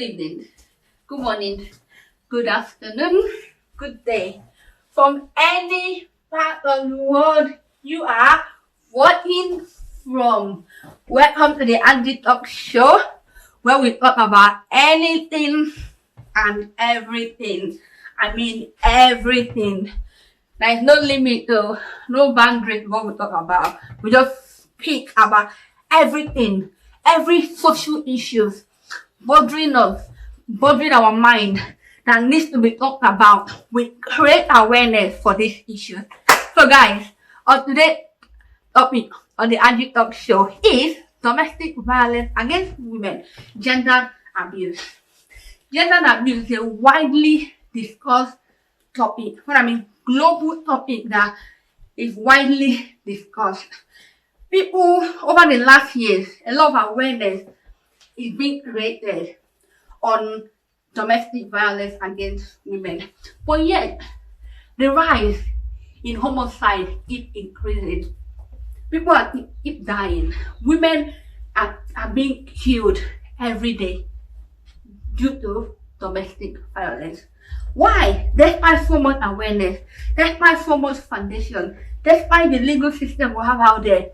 Good evening, good morning, good afternoon, good day. From any part of the world you are watching from, welcome to the Angie Talk Show, where we talk about anything and everything. I mean everything. There is no limit to, no boundary to what we talk about. We just speak about everything, every social issues bothering us, bothering our mind that needs to be talked about. We create awareness for this issue. So guys, on today's topic on the Angie Talk Show is domestic violence against women, gender abuse. Gender abuse is a widely discussed topic. What I mean, global topic that is widely discussed. People over the last years, a lot of awareness is being created on domestic violence against women. But yet, the rise in homicide keep increasing. People keep dying. Women are being killed every day due to domestic violence. Why? Despite so much awareness, despite so much foundation, despite the legal system we have out there,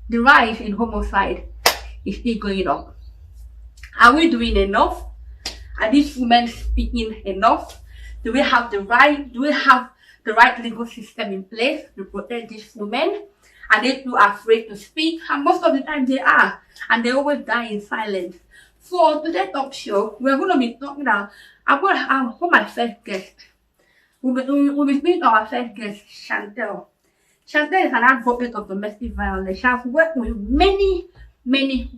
the rise in homicide is still going up. Are we doing enough? Are these women speaking enough? Do we have the right? Do we have the right legal system in place to protect these women? Are they too afraid to speak? And most of the time they are, and they always die in silence. So today's talk show, we're going to be talking about. I'm going to have my first guest. We'll be speaking to our first guest, Chantel. Chantel is an advocate of domestic violence. She has worked with many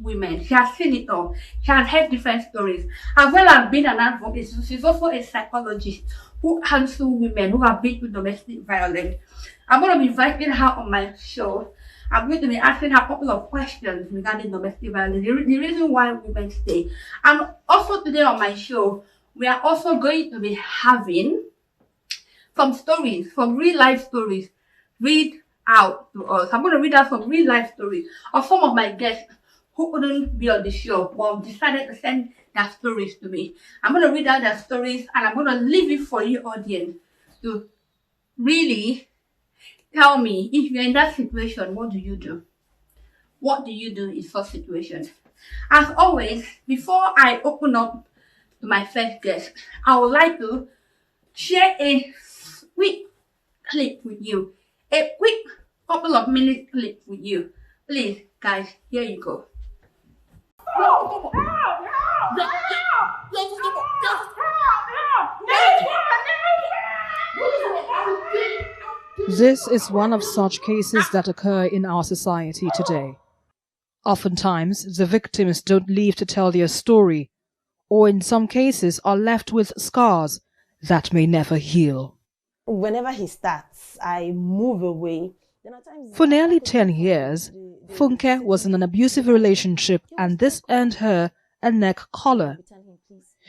women. She has seen it all. She has heard different stories. As well as being an advocate, she's also a psychologist who counsels women who have been through domestic violence. I'm going to be inviting her on my show. I'm going to be asking her a couple of questions regarding domestic violence, the reason why women stay. And also today on my show, we are also going to be having some stories, some real life stories, read out to us. I'm going to read out some real life stories of some of my guests who couldn't be on the show but decided to send their stories to me. I'm going to read out their stories and I'm going to leave it for you, audience, to really tell me, if you're in that situation, what do you do? What do you do in such situations? As always, before I open up to my first guest, I would like to share a quick clip with you. A quick couple of minutes clip with you. Please, guys, here you go. This is one of such cases that occur in our society today. Oftentimes, the victims don't live to tell their story, or in some cases are left with scars that may never heal. Whenever he starts, I move away. For nearly 10 years, Funke was in an abusive relationship and this earned her a neck collar.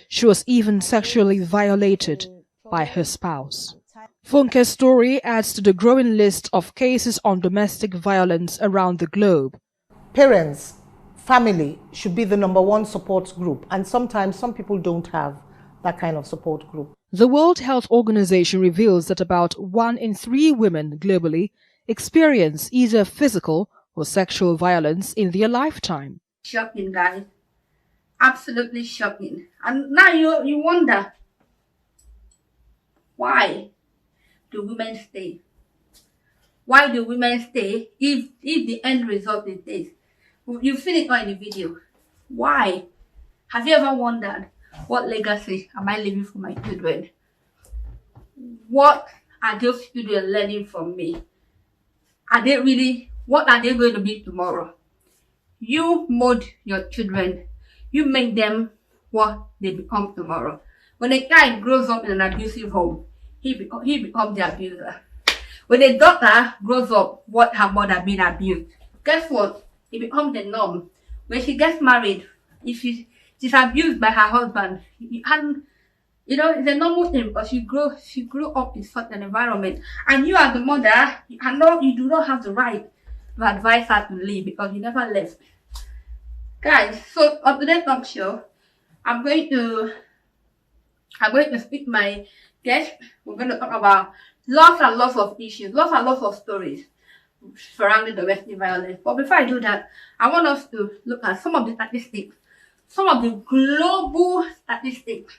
She was even sexually violated by her spouse. Funke's story adds to the growing list of cases on domestic violence around the globe. Parents, family should be the number one support group, and sometimes some people don't have that kind of support group. The World Health Organization reveals that about 1 in 3 women globally experience either physical or sexual violence in their lifetime. Shocking, guys. Absolutely shocking. And now you wonder, why do women stay? Why do women stay if the end result is this? You've seen it all in the video. Why? Have you ever wondered, what legacy am I leaving for my children? What are those children learning from me? What are they going to be tomorrow? You mold your children. You make them what they become tomorrow. When a child grows up in an abusive home, he becomes the abuser. When a daughter grows up, what her mother been abused, guess what? It becomes the norm. When she gets married, if she's abused by her husband, it's a normal thing, but she grew up in such an environment. And you as the mother, you do not have the right to advise her to leave because you never left. Guys, so on today's talk show, I'm going to speak my guest. We're going to talk about lots and lots of issues, lots and lots of stories surrounding domestic violence. But before I do that, I want us to look at some of the statistics, some of the global statistics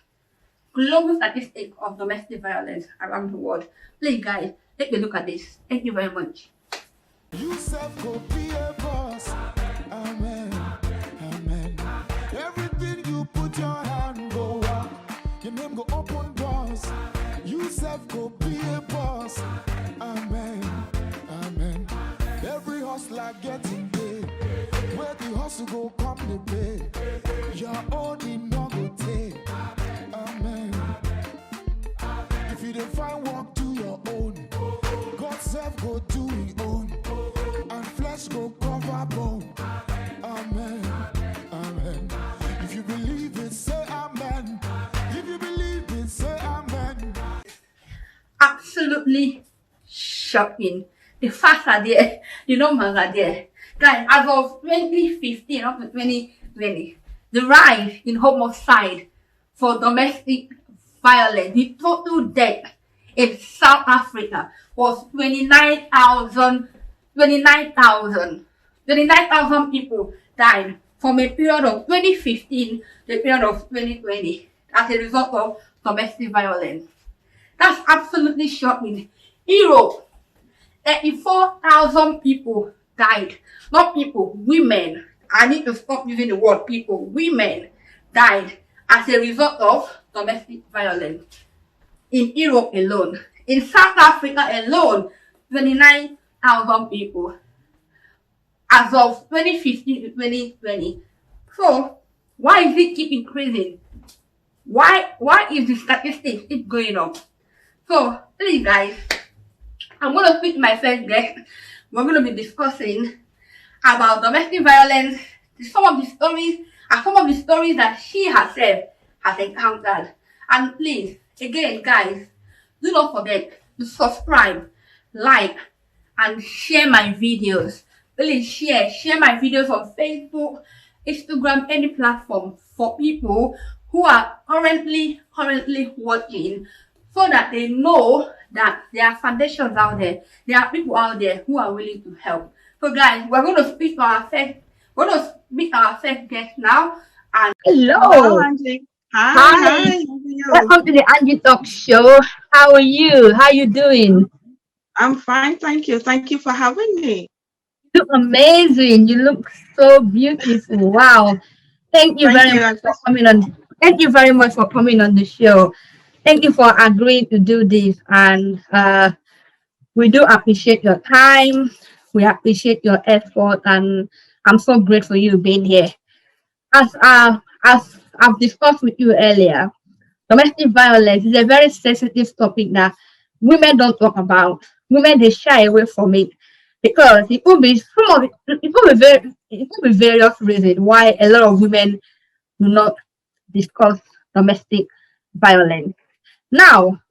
of domestic violence around the world. Please, guys, take a look at this. Thank you very much. You self go be a boss. Amen. Amen. Everything you put your hand go up. Your name go open doors. You self go be a boss. Amen. Amen. Every hustler getting paid. Where the hustle go come the pay. Your own in no go take. Amen. If you don't find work, do your own. God self go do his own. And flesh go cover bone. Amen. Amen. If you believe it, say amen. If you believe it, say amen. Absolutely shocking. The facts are there, the numbers are there. Guys, as of 2015 up to 2020, the rise in homicide for domestic violence, the total death in South Africa was 29,000 people died from a period of 2015 to the period of 2020 as a result of domestic violence. That's absolutely shocking. Europe, 34,000 people died. Not people, women. I need to stop using the word people. Women died as a result of domestic violence. In Europe alone. In South Africa alone, 29,000 people. As of 2015 to 2020. So, why is it keep increasing? Why is the statistics keep going up? So, please guys, I'm going to pick my first guest. We're going to be discussing about domestic violence, some of the stories that she herself has encountered. And please, again, guys, do not forget to subscribe, like, and share my videos. Please share my videos on Facebook, Instagram, any platform for people who are currently watching, so that they know that there are foundations out there. There are people out there who are willing to help. So guys, we're going to speak to our first guest now. And hello. Hello, Angie. Hi. Welcome to the Angie Talk Show. How are you? How are you doing? I'm fine, thank you. Thank you for having me. You look amazing. You look so beautiful. Wow. Thank you very much for coming on. Thank you very much for coming on the show. Thank you for agreeing to do this. And we do appreciate your time. We appreciate your effort. And I'm so grateful you being here. As I've discussed with you earlier, domestic violence is a very sensitive topic that women don't talk about. Women, they shy away from it because it could be various reasons why a lot of women do not discuss domestic violence. Now,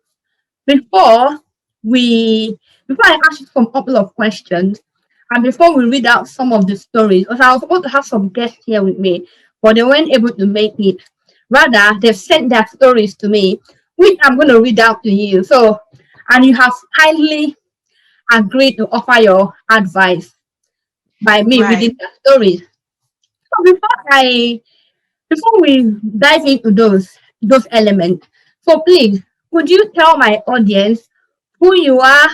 before I ask you some couple of questions, and before we read out some of the stories, because I was supposed to have some guests here with me, but they weren't able to make it. Rather, they've sent their stories to me, which I'm going to read out to you. So, and you have kindly agreed to offer your advice by me reading their stories. So before we dive into those elements, so please, could you tell my audience who you are,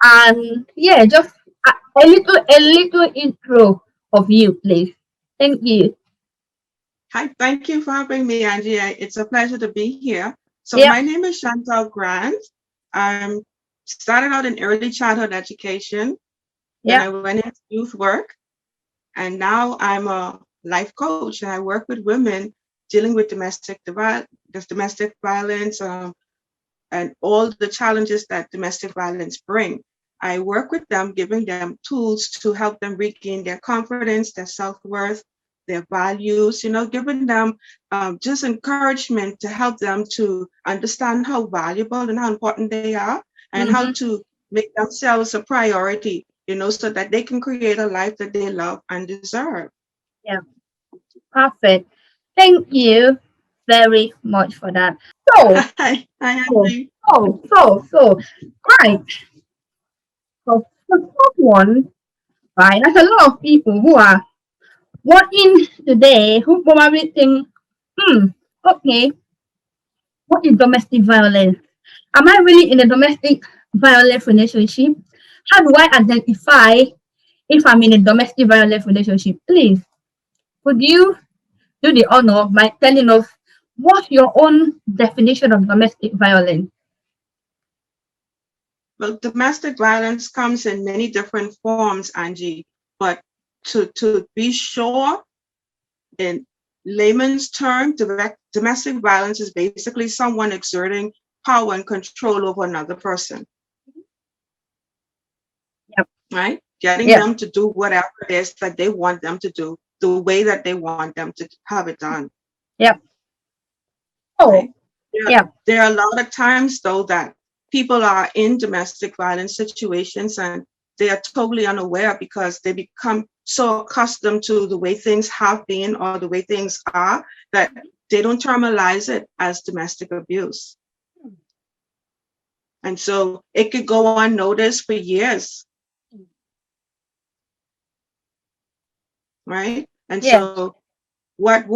and just a little intro of you, please. Thank you. Hi, thank you for having me, Angie. It's a pleasure to be here. So my name is Chantal Grant. I started out in early childhood education. Then I went into youth work, and now I'm a life coach, and I work with women dealing with domestic violence and all the challenges that domestic violence bring. I work with them, giving them tools to help them regain their confidence, their self-worth, their values, giving them just encouragement to help them to understand how valuable and how important they are, and how to make themselves a priority, so that they can create a life that they love and deserve. Yeah, perfect. Thank you. very much for that. So, I so, agree. right. So, the first one, right? There's a lot of people who are working today who probably think, hmm, okay, what is domestic violence? Am I really in a domestic violence relationship? How do I identify if I'm in a domestic violence relationship? Please, could you do the honor by telling us what's your own definition of domestic violence? Well, domestic violence comes in many different forms, Angie, but to be sure, in layman's term, domestic violence is basically someone exerting power and control over another person, Yep. right? Getting Yep. them to do whatever it is that they want them to do, the way that they want them to have it done. Yep. Oh, Right? yep. There are a lot of times, though, that people are in domestic violence situations and they are totally unaware because they become so accustomed to the way things have been or the way things are that they don't normalize it as domestic abuse. And so it could go unnoticed for years. Right? And Yeah. so what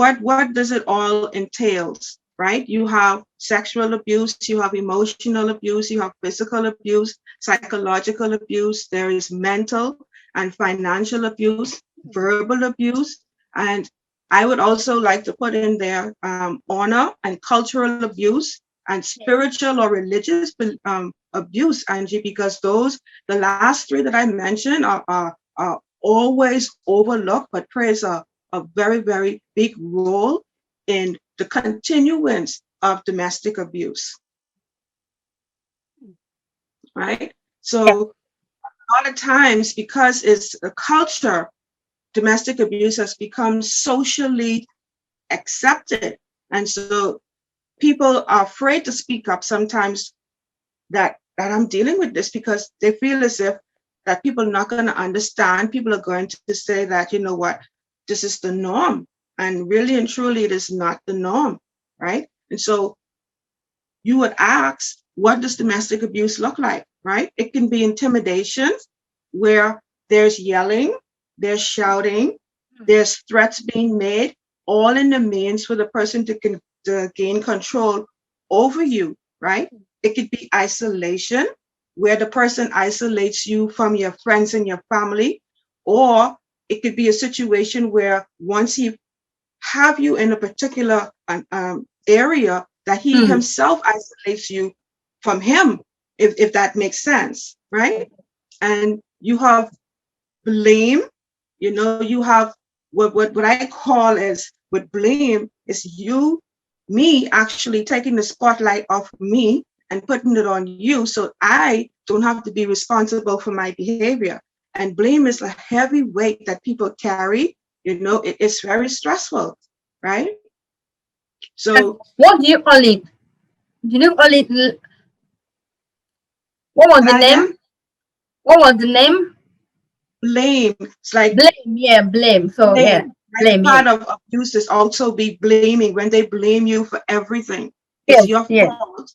does it all entails, right? You have sexual abuse, you have emotional abuse, you have physical abuse, psychological abuse, there is mental and financial abuse, verbal abuse, and I would also like to put in there honor and cultural abuse and spiritual or religious abuse, Angie, because the last three that I mentioned are always overlooked, but plays a very, very big role in the continuance of domestic abuse, right? So a lot of times, because it's a culture, domestic abuse has become socially accepted. And so people are afraid to speak up sometimes that I'm dealing with this because they feel as if that people are not going to understand. People are going to say that, you know what, this is the norm. And really and truly, it is not the norm, right? And so you would ask, what does domestic abuse look like, right? It can be intimidation, where there's yelling, there's shouting, there's threats being made, all in the means for the person to gain control over you, right? It could be isolation, where the person isolates you from your friends and your family, or it could be a situation where once he have you in a particular area, that he himself isolates you from him, if that makes sense, right? And you have blame, you have what I call is, with blame is me actually taking the spotlight off me and putting it on you, so I don't have to be responsible for my behavior. And blame is a heavy weight that people carry. It's very stressful, right? So what do you call it? Do you call it? What was the again, name? What was the name? blame. It's like Blame. Yeah, blame. So yeah, blame. Right? blame. Yeah. Part of abuse is also be blaming, when they blame you for everything. It's Yes. your Yes. fault,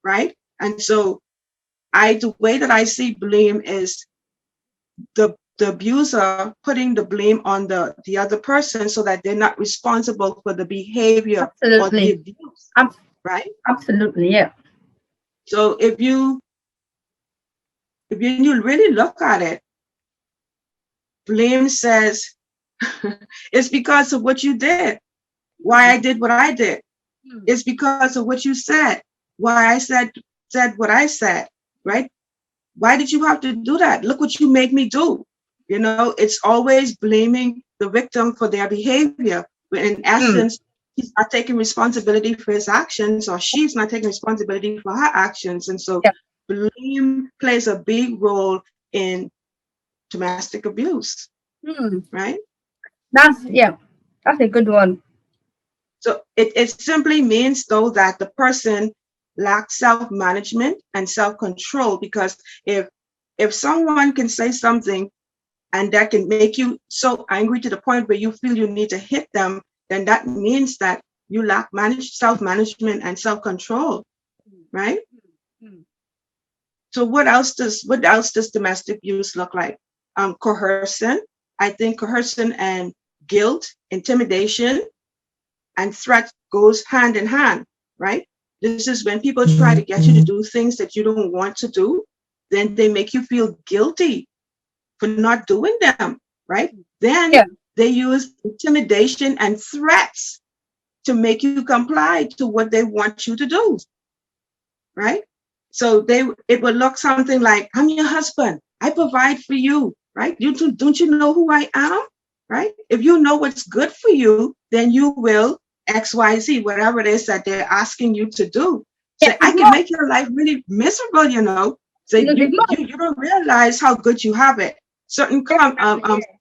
right? And so the way that I see blame is the abuser putting the blame on the other person so that they're not responsible for the behavior or the Absolutely. abuse, right? Absolutely. Yeah. So if you really look at it, blame says it's because of what you did, why I did what I did. It's because of what you said, why I said what I said, right? Why did you have to do that? Look what you made me do. It's always blaming the victim for their behavior, when in essence, he's not taking responsibility for his actions, or she's not taking responsibility for her actions. And so Yeah. blame plays a big role in domestic abuse, right? That's a good one. So it simply means, though, that the person lacks self-management and self-control, because if someone can say something and that can make you so angry to the point where you feel you need to hit them, then that means that you lack self-management and self-control, right? So what else does domestic abuse look like? Coercion. I think coercion and guilt, intimidation, and threat goes hand in hand, right? This is when people try to get you to do things that you don't want to do, then they make you feel guilty for not doing them, right? Then they use intimidation and threats to make you comply to what they want you to do, right? So it will look something like, I'm your husband, I provide for you, right? Don't you know who I am, right? If you know what's good for you, then you will XYZ, whatever it is that they're asking you to do. So I can make your life really miserable, you know. So you don't realize how good you have it. Certain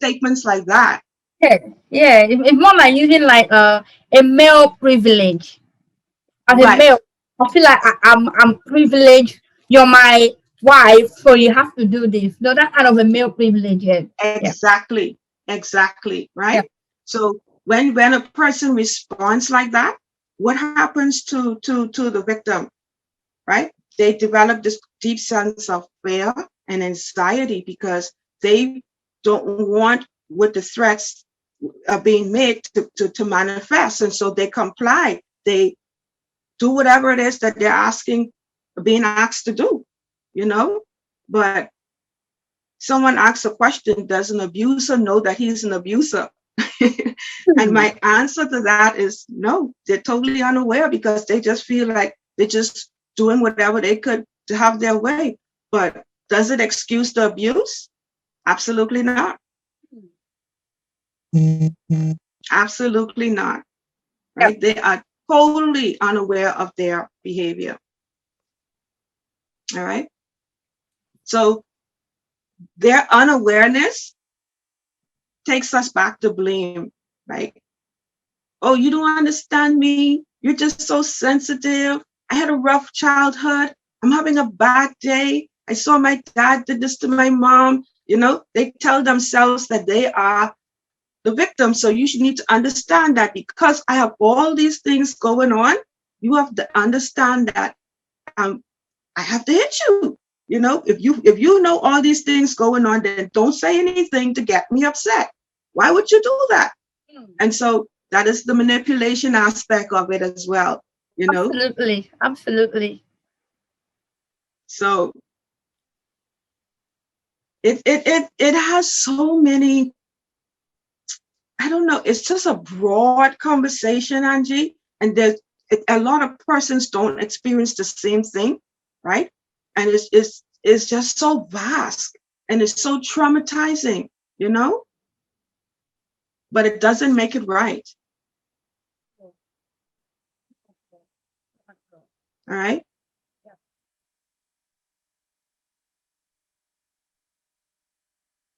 statements like that. Yeah, it's more like using like a male privilege. As a male, I feel like I'm privileged. You're my wife, so you have to do this. No, that kind of a male privilege. Yeah. Exactly. Right. So when a person responds like that, what happens to the victim, right? They develop this deep sense of fear and anxiety because they don't want what the threats are being made to manifest, and so they comply. They do whatever it is that they're being asked to do, you know. But someone asks a question, does an abuser know that he's an abuser? And my answer to that is no, they're totally unaware because they just feel like they're just doing whatever they could to have their way. But does it excuse the abuse? Absolutely not. Absolutely not. Right? They are totally unaware of their behavior. All right. So their unawareness takes us back to blame, right? Oh, you don't understand me. You're just so sensitive. I had a rough childhood. I'm having a bad day. I saw my dad did this to my mom. You know, they tell themselves that they are the victim. So you should need to understand that because I have all these things going on, you have to understand that I have to hit you. You know, if you know all these things going on, then don't say anything to get me upset. Why would you do that? And so that is the manipulation aspect of it as well, you know. Absolutely. So it has so many, I don't know, it's just a broad conversation, Angie, and there's a lot of persons don't experience the same thing, right? And it's just so vast and it's so traumatizing, you know, but it doesn't make it right. All right.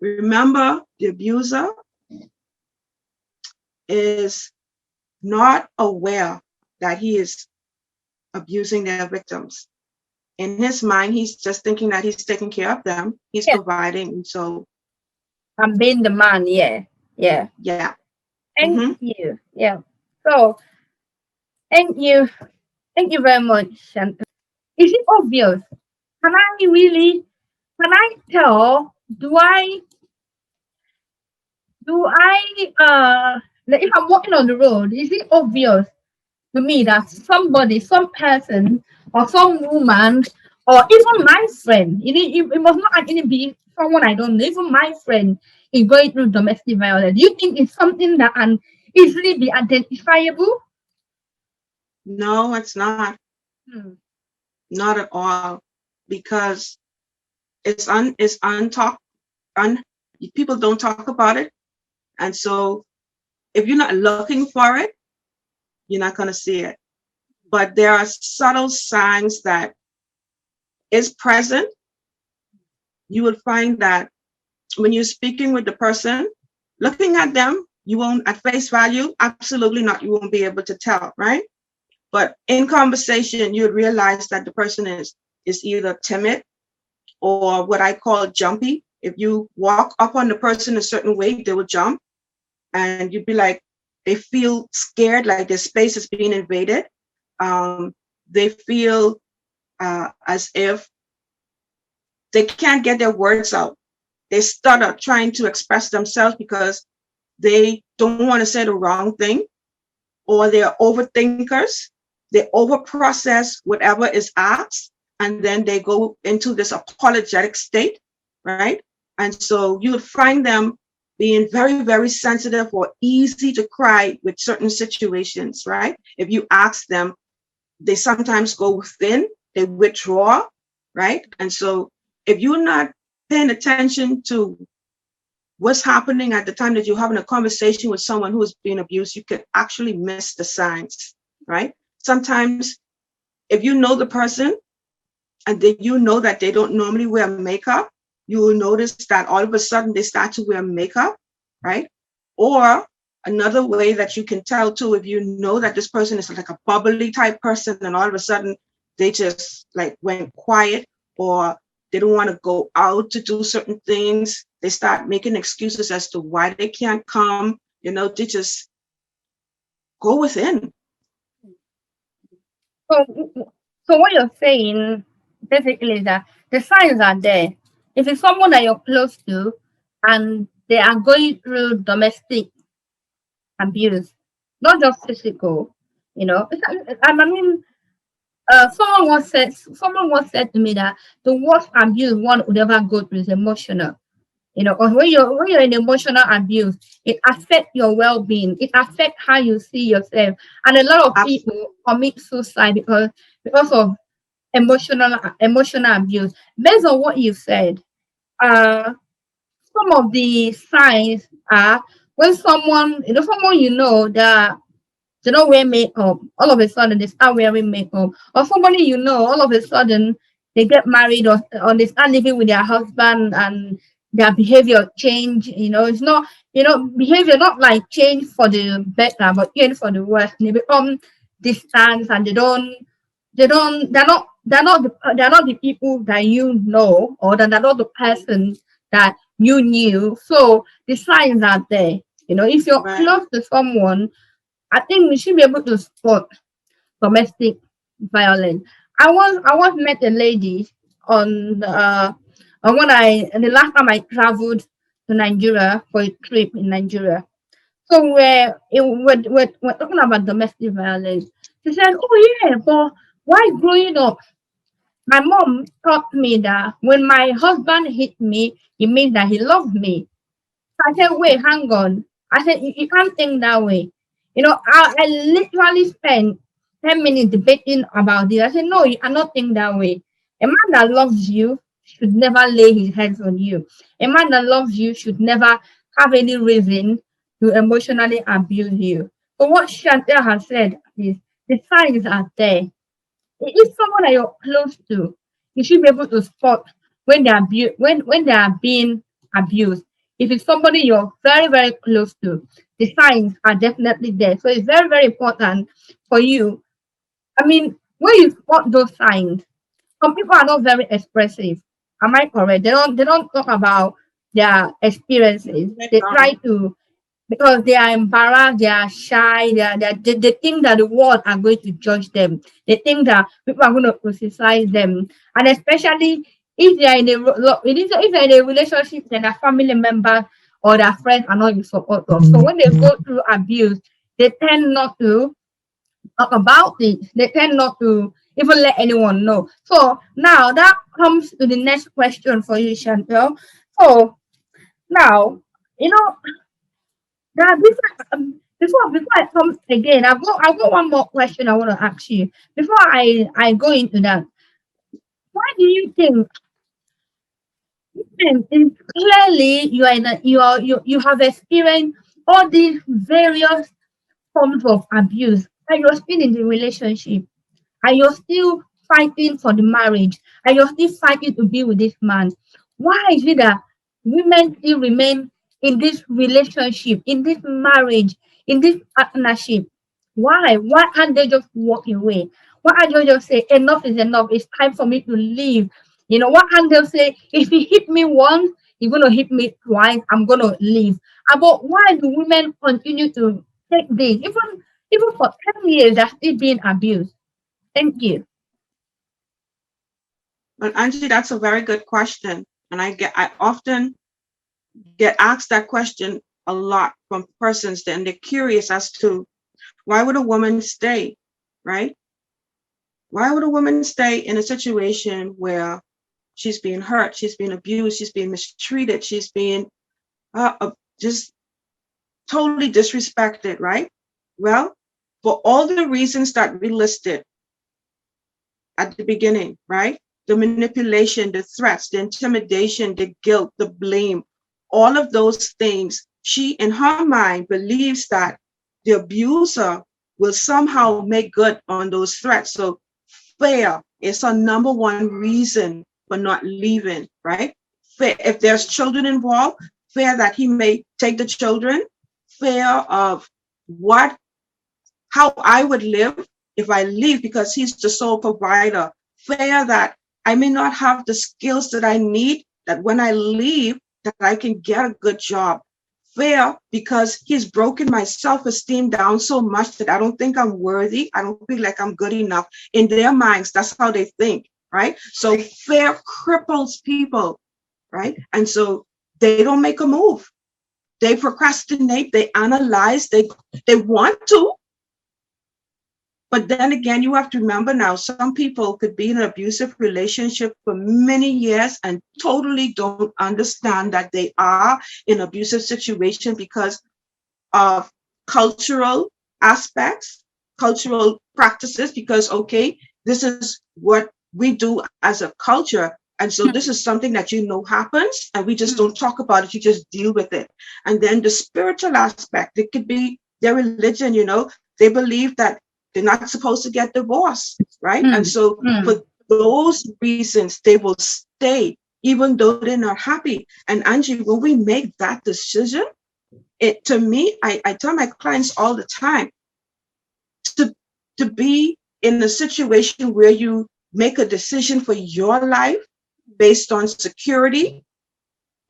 Remember, the abuser is not aware that he is abusing their victims. In his mind, he's just thinking that he's taking care of them. He's providing. So I'm being the man. Yeah. Thank you. Yeah. So thank you. Thank you very much. And is it obvious? Can I tell? Like if I'm walking on the road, is it obvious to me that some person, or some woman, or even my friend, it must not actually be someone I don't know, even my friend is going through domestic violence? Do you think it's something that can easily be identifiable? No, it's not. Not at all. Because it's untalked, people don't talk about it. And so if you're not looking for it, you're not going to see it. But there are subtle signs that is present. You will find that when you're speaking with the person, looking at them, you won't, at face value, absolutely not, you won't be able to tell, right? But in conversation, you would realize that the person is either timid or what I call jumpy. If you walk up on the person a certain way, they will jump. And you'd be like, they feel scared, like their space is being invaded. They feel as if they can't get their words out. They stutter trying to express themselves because they don't want to say the wrong thing, or they're overthinkers. They overprocess whatever is asked, and then they go into this apologetic state, right? And so you would find them being very, very sensitive or easy to cry with certain situations, right? If you ask them, they sometimes go within, they withdraw, right? And so if you're not paying attention to what's happening at the time that you're having a conversation with someone who is being abused, you could actually miss the signs, right? Sometimes if you know the person and then you know that they don't normally wear makeup, you will notice that all of a sudden they start to wear makeup, right? Or another way that you can tell too, if you know that this person is like a bubbly type person and all of a sudden they just like went quiet, or they don't want to go out to do certain things, they start making excuses as to why they can't come, they just go within. So, so what you're saying basically is that the signs are there. If it's someone that you're close to and they are going through domestic abuse, not just physical, I mean, someone once said to me that the worst abuse one would ever go through is emotional. Because when you're in emotional abuse, it affects your well-being. It affects how you see yourself. And a lot of people commit suicide because of emotional abuse. Based on what you said, some of the signs are when someone that they don't wear makeup, all of a sudden they start wearing makeup. Or somebody all of a sudden they get married, or they start living with their husband and their behavior change. It's not, behavior not like change for the better, but change for the worse. And they become distant, and they're not the people that or they're not the person that you knew. So the signs are there. If you're close to someone, I think we should be able to spot domestic violence. I once met a lady on the last time I traveled to Nigeria for a trip in Nigeria. So we're talking about domestic violence. She said, "Oh yeah, but why growing up, my mom taught me that when my husband hit me, it means that he loved me." I said, "Wait, hang on." I said, you can't think that way. I literally spent 10 minutes debating about this. I said, no, you cannot think that way. A man that loves you should never lay his hands on you. A man that loves you should never have any reason to emotionally abuse you. So what Chantel has said is the signs are there. If someone that you're close to, you should be able to spot when when they are being abused. If it's somebody you're very, very close to, the signs are definitely there. So it's very, very important for you. I mean, when you spot those signs, some people are not very expressive. Am I correct? They don't talk about their experiences. They try to, because they are embarrassed, they are shy, they think that the world are going to judge them. They think that people are going to criticize them, and especially if they are if they're in a relationship, then their family members or their friends are not in support of. So when they go through abuse, they tend not to talk about it. They tend not to even let anyone know. So now that comes to the next question for you, Chantel. So now, you know, before I come again, I've got one more question I want to ask you. Before I go into that, why do you think clearly you have experienced all these various forms of abuse, and you're still in the relationship, and you're still fighting for the marriage, and you're still fighting to be with this man? Why is it that women still remain in this relationship, in this marriage, in this partnership? Why? Why can't they just walk away? Why can't they just say enough is enough? It's time for me to leave. Why can't they say if he hit me once, he's gonna hit me twice, I'm gonna leave? But why do women continue to take this. Even for 10 years, they're still being abused. Thank you. Well, Angie, that's a very good question. And I often get asked that question a lot from persons, and they're curious as to why would a woman stay, right? Why would a woman stay in a situation where she's being hurt, she's being abused, she's being mistreated, she's being just totally disrespected, right? Well, for all the reasons that we listed at the beginning, right? The manipulation, the threats, the intimidation, the guilt, the blame, all of those things, she in her mind believes that the abuser will somehow make good on those threats. So fear is her number one reason for not leaving, right? Fear, if there's children involved, fear that he may take the children, fear of how I would live if I leave because he's the sole provider, fear that I may not have the skills that I need, that when I leave, that I can get a good job. Fear because he's broken my self-esteem down so much that I don't think I'm worthy. I don't feel like I'm good enough. In their minds, that's how they think, right? So fear cripples people, right? And so they don't make a move. They procrastinate, they analyze, they want to. But then again, you have to remember now, some people could be in an abusive relationship for many years and totally don't understand that they are in an abusive situation because of cultural aspects, cultural practices, because, okay, this is what we do as a culture. And so this is something that happens and we just don't talk about it. You just deal with it. And then the spiritual aspect, it could be their religion, they believe that they're not supposed to get divorced, right? And so for those reasons, they will stay, even though they're not happy. And Angie, when we make that decision, to me, I tell my clients all the time, to be in a situation where you make a decision for your life based on security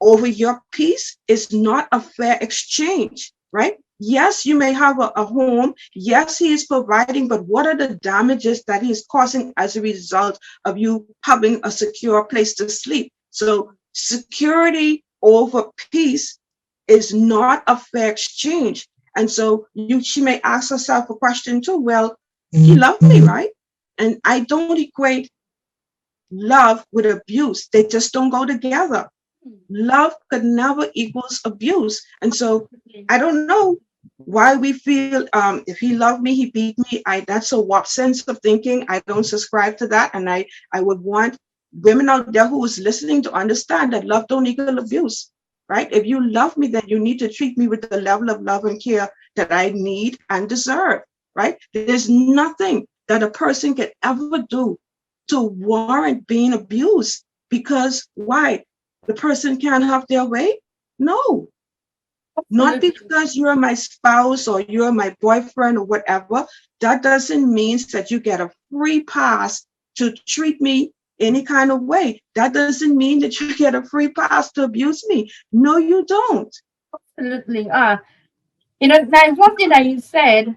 over your peace is not a fair exchange, right? Yes, you may have a home. Yes, he is providing, but what are the damages that he is causing as a result of you having a secure place to sleep? So security over peace is not a fair exchange. And so she may ask herself a question too. Well, he loved me, right? And I don't equate love with abuse. They just don't go together. Love could never equals abuse. And so I don't know why we feel if he loved me, he beat me. That's a warped sense of thinking. I don't subscribe to that. And I would want women out there who is listening to understand that love don't equal abuse, right? If you love me, then you need to treat me with the level of love and care that I need and deserve, right? There's nothing that a person can ever do to warrant being abused. Because why? The person can't have their way? No. Not because you're my spouse or you're my boyfriend or whatever. That doesn't mean that you get a free pass to treat me any kind of way. That doesn't mean that you get a free pass to abuse me. No, you don't. Absolutely. There's one thing that you said,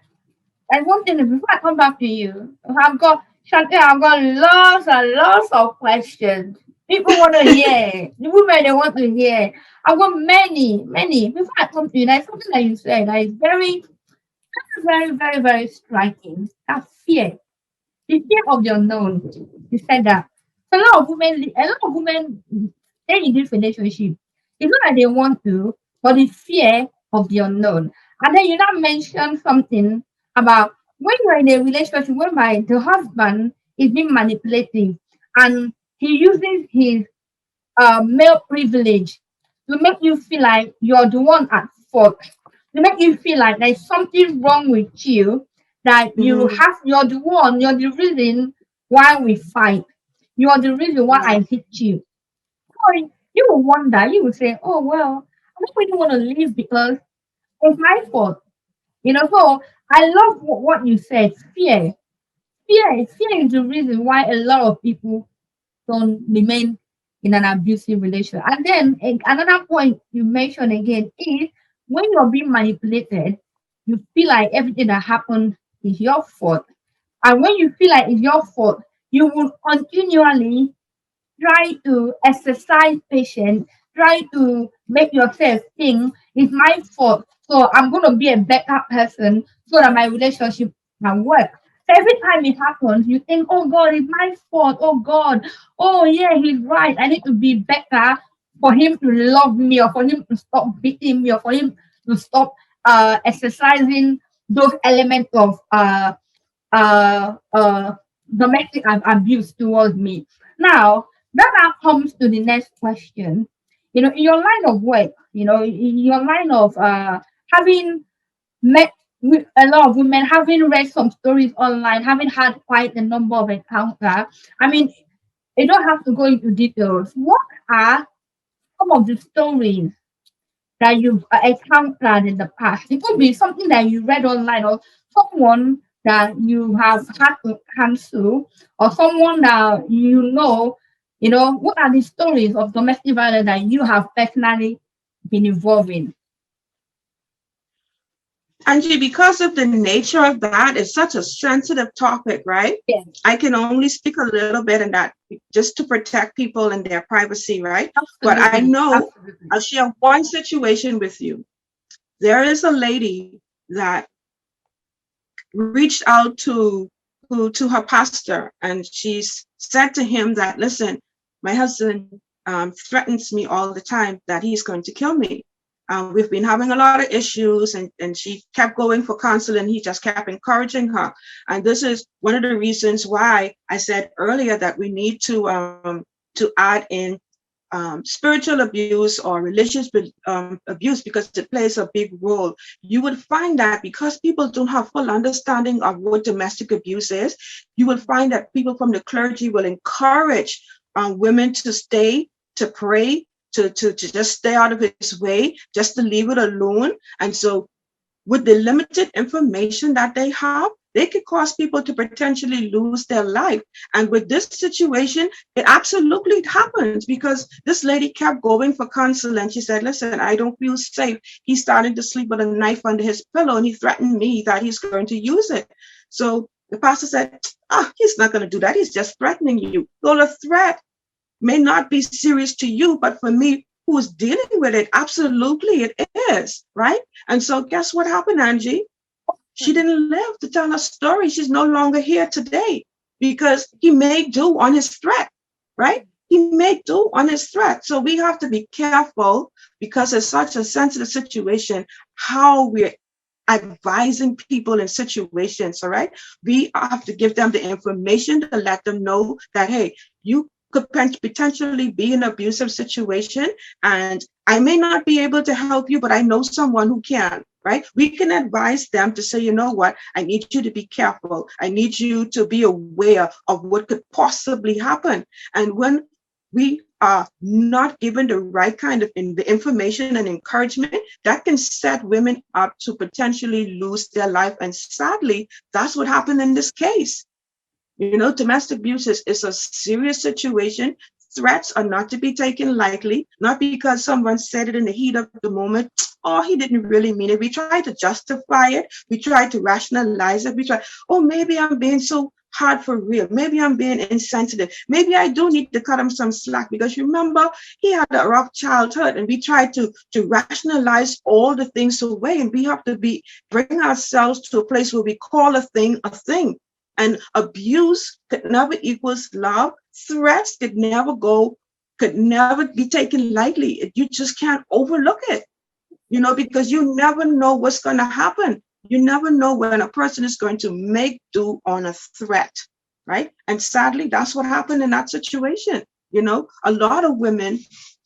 and one thing before I come back to you, I've got lots and lots of questions. People want to hear. The women, they want to hear. I've got many, many. Before I come to you, there's something that you said that is very, very, very, very striking. That's fear. The fear of the unknown. You said that. So a lot of women stay in this relationship. It's not that they want to, but the fear of the unknown. And then you now mentioned something about when you're in a relationship whereby the husband is being manipulative and he uses his male privilege to make you feel like you're the one at fault, to make you feel like there's something wrong with you, that you're the reason why we fight. You're the reason why I hate you. So you will wonder, you will say, oh, well, I don't really want to leave because it's my fault. So I love what you said. Fear is the reason why a lot of people don't remain in an abusive relationship. And then another point you mentioned again is when you're being manipulated, you feel like everything that happened is your fault. And when you feel like it's your fault, you will continually try to exercise patience, try to make yourself think it's my fault. So I'm gonna be a better person so that my relationship can work. So every time it happens, you think, oh God, it's my fault. Oh God, oh yeah, he's right. I need to be better for him to love me or for him to stop beating me or for him to stop exercising those elements of uh, uh, domestic abuse towards me. Now, that now comes to the next question. You know, in your line of work, you know, in your line of having met with a lot of women, having read some stories online, having had quite a number of encounters. I mean, you don't have to go into details. What are some of the stories that you've encountered in the past? It could be something that you read online or someone that you have had to cancel or someone that you know, what are the stories of domestic violence that you have personally been involved in? Angie, because of the nature of that, it's such a sensitive topic, right? Yes, I can only speak a little bit in that just to protect people and their privacy, right? But I absolutely. know Absolutely. I'll share one situation with you. There is a lady that reached out to her pastor, and she's said to him that, listen, my husband threatens me all the time that he's going to kill me. We've been having a lot of issues, and she kept going for counseling. He just kept encouraging her. And this is one of the reasons why I said earlier that we need to add in spiritual abuse or religious abuse, because it plays a big role. You would find that because people don't have full understanding of what domestic abuse is, you will find that people from the clergy will encourage women to stay, to pray, to just stay out of his way, just to leave it alone. And so with the limited information that they have, they could cause people to potentially lose their life. And with this situation, it absolutely happens because this lady kept going for counseling. She said, listen, I don't feel safe. He's starting to sleep with a knife under his pillow, and he threatened me that he's going to use it. So the pastor said, he's not going to do that. He's just threatening you. So the threat may not be serious to you, but for me, who's dealing with it, absolutely it is, right? And so guess what happened, Angie? She didn't live to tell her story. She's no longer here today because he made do on his threat, right? He made do on his threat. So we have to be careful because it's such a sensitive situation, how we're advising people in situations, all right? We have to give them the information to let them know that, hey, you could potentially be in an abusive situation, and I may not be able to help you, but I know someone who can, right? We can advise them to say, you know what, I need you to be careful. I need you to be aware of what could possibly happen. And when we are not given the right kind of the information and encouragement, that can set women up to potentially lose their life. And sadly, that's what happened in this case. You know, domestic abuse is a serious situation. Threats are not to be taken lightly, not because someone said it in the heat of the moment. Oh, he didn't really mean it. We try to justify it. We try to rationalize it. We try, oh, maybe I'm being so hard for real. Maybe I'm being insensitive. Maybe I do need to cut him some slack because remember, he had a rough childhood, and we try to rationalize all the things away. And we have to bring ourselves to a place where we call a thing a thing. And abuse could never equals love. Threats could never be taken lightly. You just can't overlook it, you know, because you never know what's going to happen. You never know when a person is going to make do on a threat, right? And sadly, that's what happened in that situation. You know, a lot of women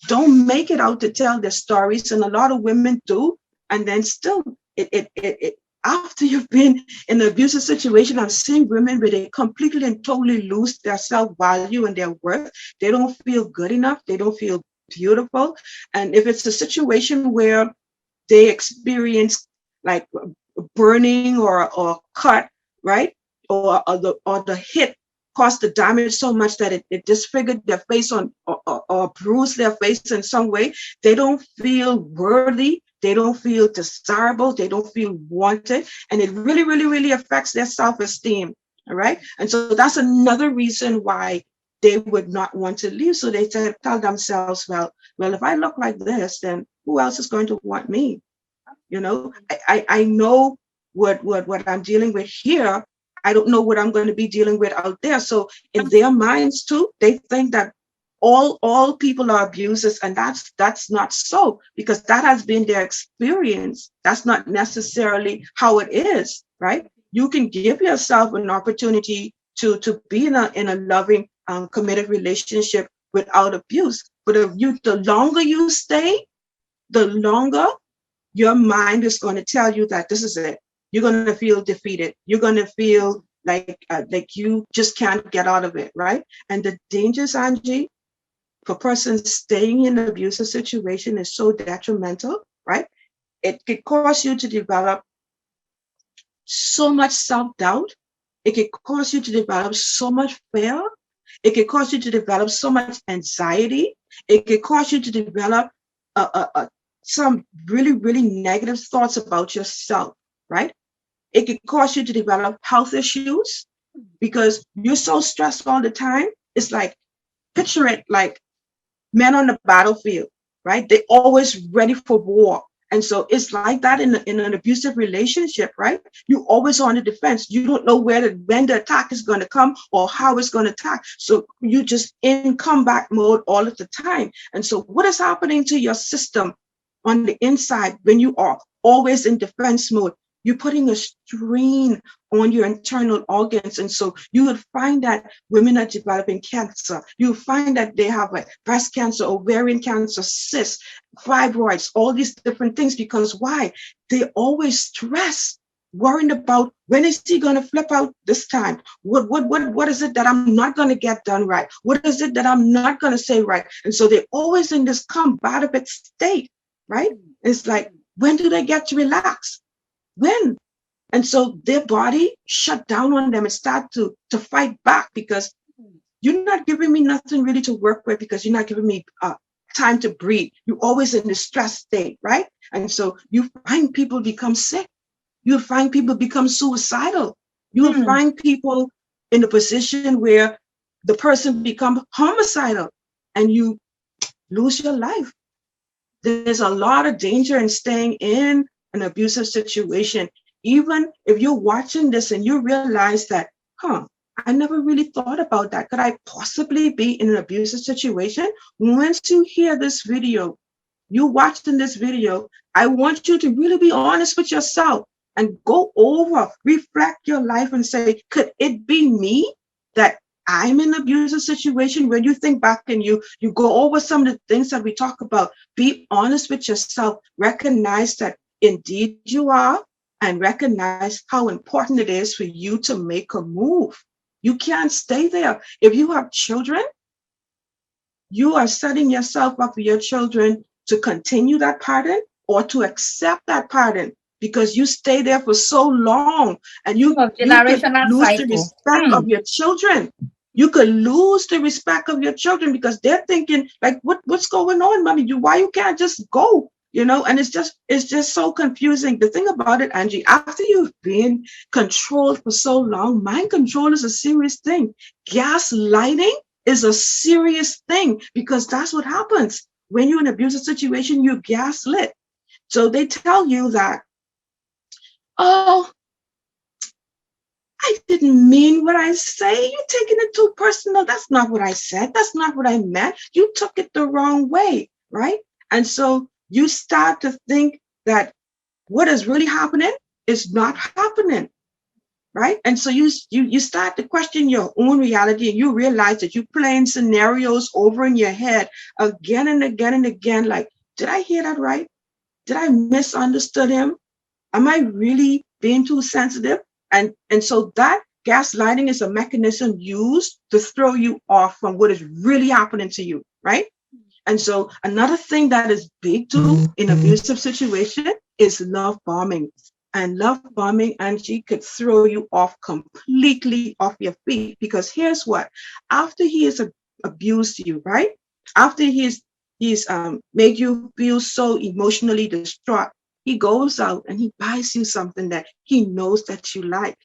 don't make it out to tell their stories, and a lot of women do. And then still, after you've been in an abusive situation, I'm seeing women where they completely and totally lose their self-value and their worth. They don't feel good enough. They don't feel beautiful. And if it's a situation where they experience like burning or cut, right? Or the hit caused the damage so much that it disfigured their face or bruised their face in some way, they don't feel worthy. They don't feel desirable. They don't feel wanted. And it really, really, really affects their self-esteem. All right. And so that's another reason why they would not want to leave. So they tell themselves, well, if I look like this, then who else is going to want me? You know, I know what I'm dealing with here. I don't know what I'm going to be dealing with out there. So in their minds too, they think that all people are abusers, and that's not so, because that has been their experience. That's not necessarily how it is, right? You can give yourself an opportunity to be in a loving, committed relationship without abuse. But if the longer you stay, the longer your mind is going to tell you that this is it. You're going to feel defeated. You're going to feel like you just can't get out of it, right? And the dangers, Angie, for persons staying in an abusive situation is so detrimental, right? It could cause you to develop so much self-doubt. It could cause you to develop so much fear. It could cause you to develop so much anxiety. It could cause you to develop some really, really negative thoughts about yourself, right? It could cause you to develop health issues because you're so stressed all the time. It's like, picture it like men on the battlefield, right? They're always ready for war. And so it's like that in an abusive relationship, right? You're always on the defense. You don't know when the attack is going to come or how it's going to attack. So you just in combat mode all of the time. And so what is happening to your system on the inside when you are always in defense mode? You're putting a strain on your internal organs. And so you would find that women are developing cancer. You find that they have like breast cancer, ovarian cancer, cysts, fibroids, all these different things. Because why? They always stress, worrying about when is he going to flip out this time? What is it that I'm not going to get done right? What is it that I'm not going to say right? And so they're always in this combative state, right? It's like, when do they get to relax? When? And so their body shut down on them and start to fight back, because you're not giving me nothing really to work with, because you're not giving me time to breathe. You're always in the stress state, right? And so you find people become sick. You find people become suicidal. You'll find people in a position where the person become homicidal and you lose your life. There's a lot of danger in staying in an abusive situation. Even if you're watching this and you realize that, I never really thought about that. Could I possibly be in an abusive situation? Once you hear this video, you watching this video, I want you to really be honest with yourself and go over, reflect your life and say, could it be me that I'm in an abusive situation? When you think back and you go over some of the things that we talk about, be honest with yourself, recognize that indeed you are, and recognize how important it is for you to make a move. You can't stay there. If you have children, you are setting yourself up for your children to continue that pattern or to accept that pattern, because you stay there for so long and you could generational lose the cycle. respect of your children. You could lose the respect of your children because they're thinking like, what's going on, mommy? Why you can't just go? And it's just so confusing. The thing about it, Angie, after you've been controlled for so long, mind control is a serious thing. Gaslighting is a serious thing, because that's what happens when you're in an abusive situation. You're gaslit. So they tell you that, oh, I didn't mean what I say. You're taking it too personal. That's not what I said. That's not what I meant. You took it the wrong way, right? And so you start to think that what is really happening is not happening, right? And so you start to question your own reality, and you realize that you're playing scenarios over in your head again and again and again. Like, did I hear that right? Did I misunderstood him? Am I really being too sensitive? And so that gaslighting is a mechanism used to throw you off from what is really happening to you, right? And so another thing that is big too in abusive situation is love bombing. And love bombing, Angie, could throw you off completely off your feet, because here's what: after he has abused you, right? After he's made you feel so emotionally distraught, he goes out and he buys you something that he knows that you like,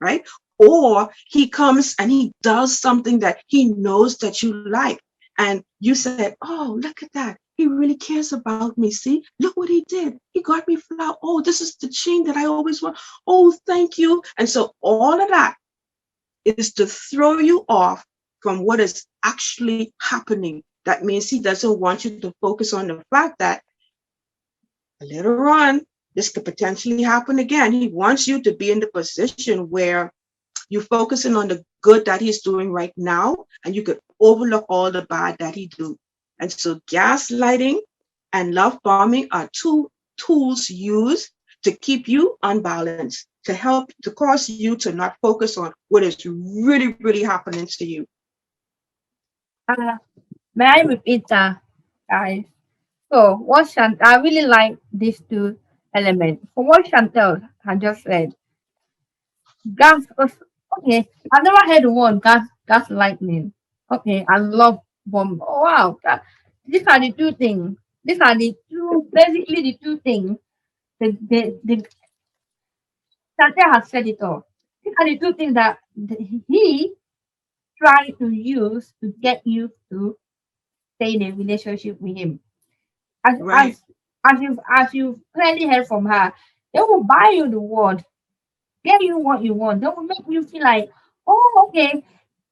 right? Or he comes and he does something that he knows that you like. And you say, oh, look at that. He really cares about me. See, look what he did. He got me flower. Oh, this is the chain that I always want. Oh, thank you. And so all of that is to throw you off from what is actually happening. That means he doesn't want you to focus on the fact that later on, this could potentially happen again. He wants you to be in the position where you're focusing on the good that he's doing right now, and you could overlook all the bad that he do. And so gaslighting and love bombing are two tools used to keep you unbalanced, to help to cause you to not focus on what is really, really happening to you. May I repeat that, guys? So, what I really like these two elements. For what Chantel had just said, gas. Okay, I've never heard the word gas lightning. Okay, I love bomb. Oh, wow, these are the two things. These are the two, basically the two things. The Chantel has said it all. These are the two things that he tried to use to get you to stay in a relationship with him. as Right. as as you've clearly heard from her, they will buy you the word, get you what you want. They will make you feel like, oh, okay.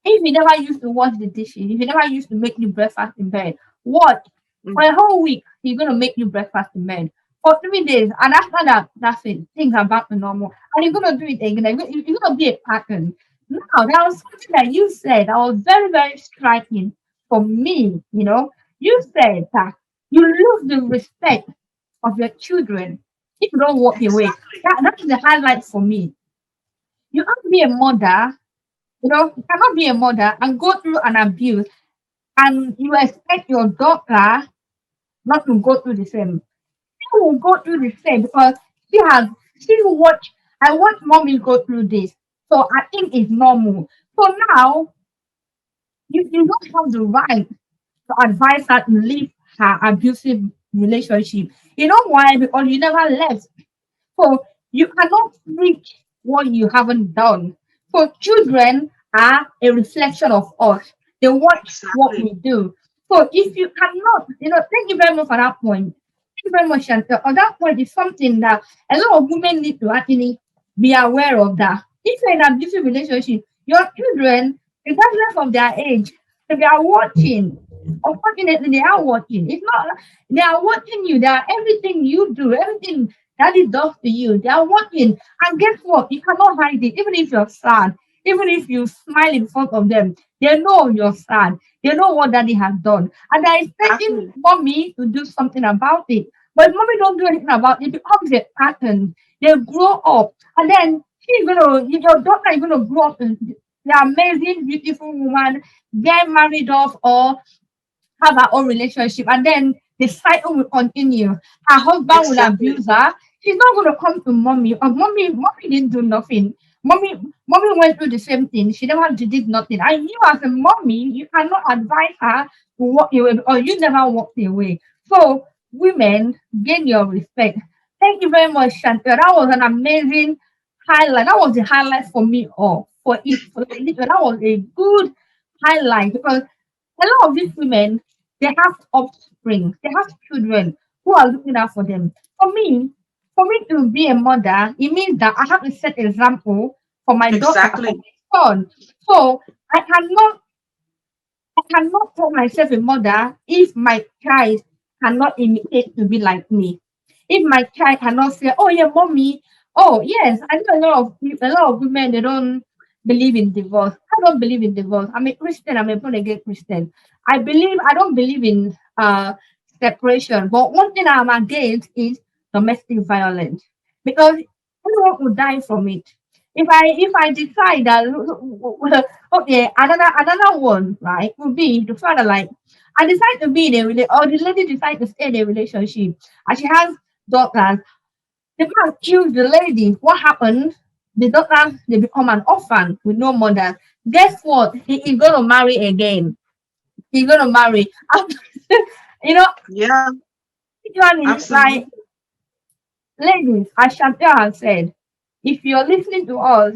If you never used to wash the dishes, if you never used to make you breakfast in bed, what? For a whole week, he's gonna make you breakfast in bed. For 3 days, and after that, that's it. Things are back to normal. And you're gonna do it again. It's gonna be a pattern. Now, that was something that you said that was very, very striking for me. You said that you lose the respect of your children if you don't walk away. Exactly. That is the highlight for me. You can't be a mother, you cannot be a mother and go through an abuse and you expect your daughter not to go through the same. She will go through the same because she will watch. I watch mommy go through this. So I think it's normal. So now you don't have the right to advise her to leave her abusive relationship. You know why? Because you never left. So you cannot preach what you haven't done. So children are a reflection of us. They watch what Exactly. we do. So if you cannot, thank you very much for that point. Thank you very much, Chantal. On that point is something that a lot of women need to actually be aware of that. If you're in an abusive relationship, your children, regardless of their age, if they are watching, unfortunately they are watching. It's not they are watching you, they are everything you do, everything Daddy does to you. They are watching. And guess what? You cannot hide it. Even if you're sad, even if you smile in front of them, they know you're sad. They know what daddy has done. And they're expecting Exactly. mommy to do something about it. But if mommy don't do anything about it, it becomes a pattern. They grow up. And then your daughter is gonna grow up and the amazing, beautiful woman, get married off or have her own relationship, and then the cycle will continue. Her husband will Exactly. abuse her. She's not going to come to mommy. Mommy didn't do nothing. Mommy went through the same thing. She never did nothing. And you, as a mommy, you cannot advise her to walk away because you never walked away. So, women, gain your respect. Thank you very much, Chantel. That was an amazing highlight. That was the highlight for me. All for it. That was a good highlight because a lot of these women, they have offspring, they have children who are looking out for them. For me to be a mother, it means that I have to set example for my daughter, for Exactly. my son. So I cannot call myself a mother if my child cannot imitate to be like me. If my child cannot say, "Oh yeah, mommy," oh yes, I know a lot of women they don't believe in divorce. I don't believe in divorce. I'm a Christian. I'm a born again Christian. I don't believe in separation. But one thing I'm against is domestic violence because anyone will die from it. If I decide that okay, another one, right, would be the father like I decide to be in a relationship or the lady decide to stay in a relationship and she has daughters. The man kills the lady. What happens? The daughters they become an orphan with no mother. Guess what? He is gonna marry again. He's gonna marry. you know, Yeah, this one is like absolutely. ladies, as Chantel has said, if you're listening to us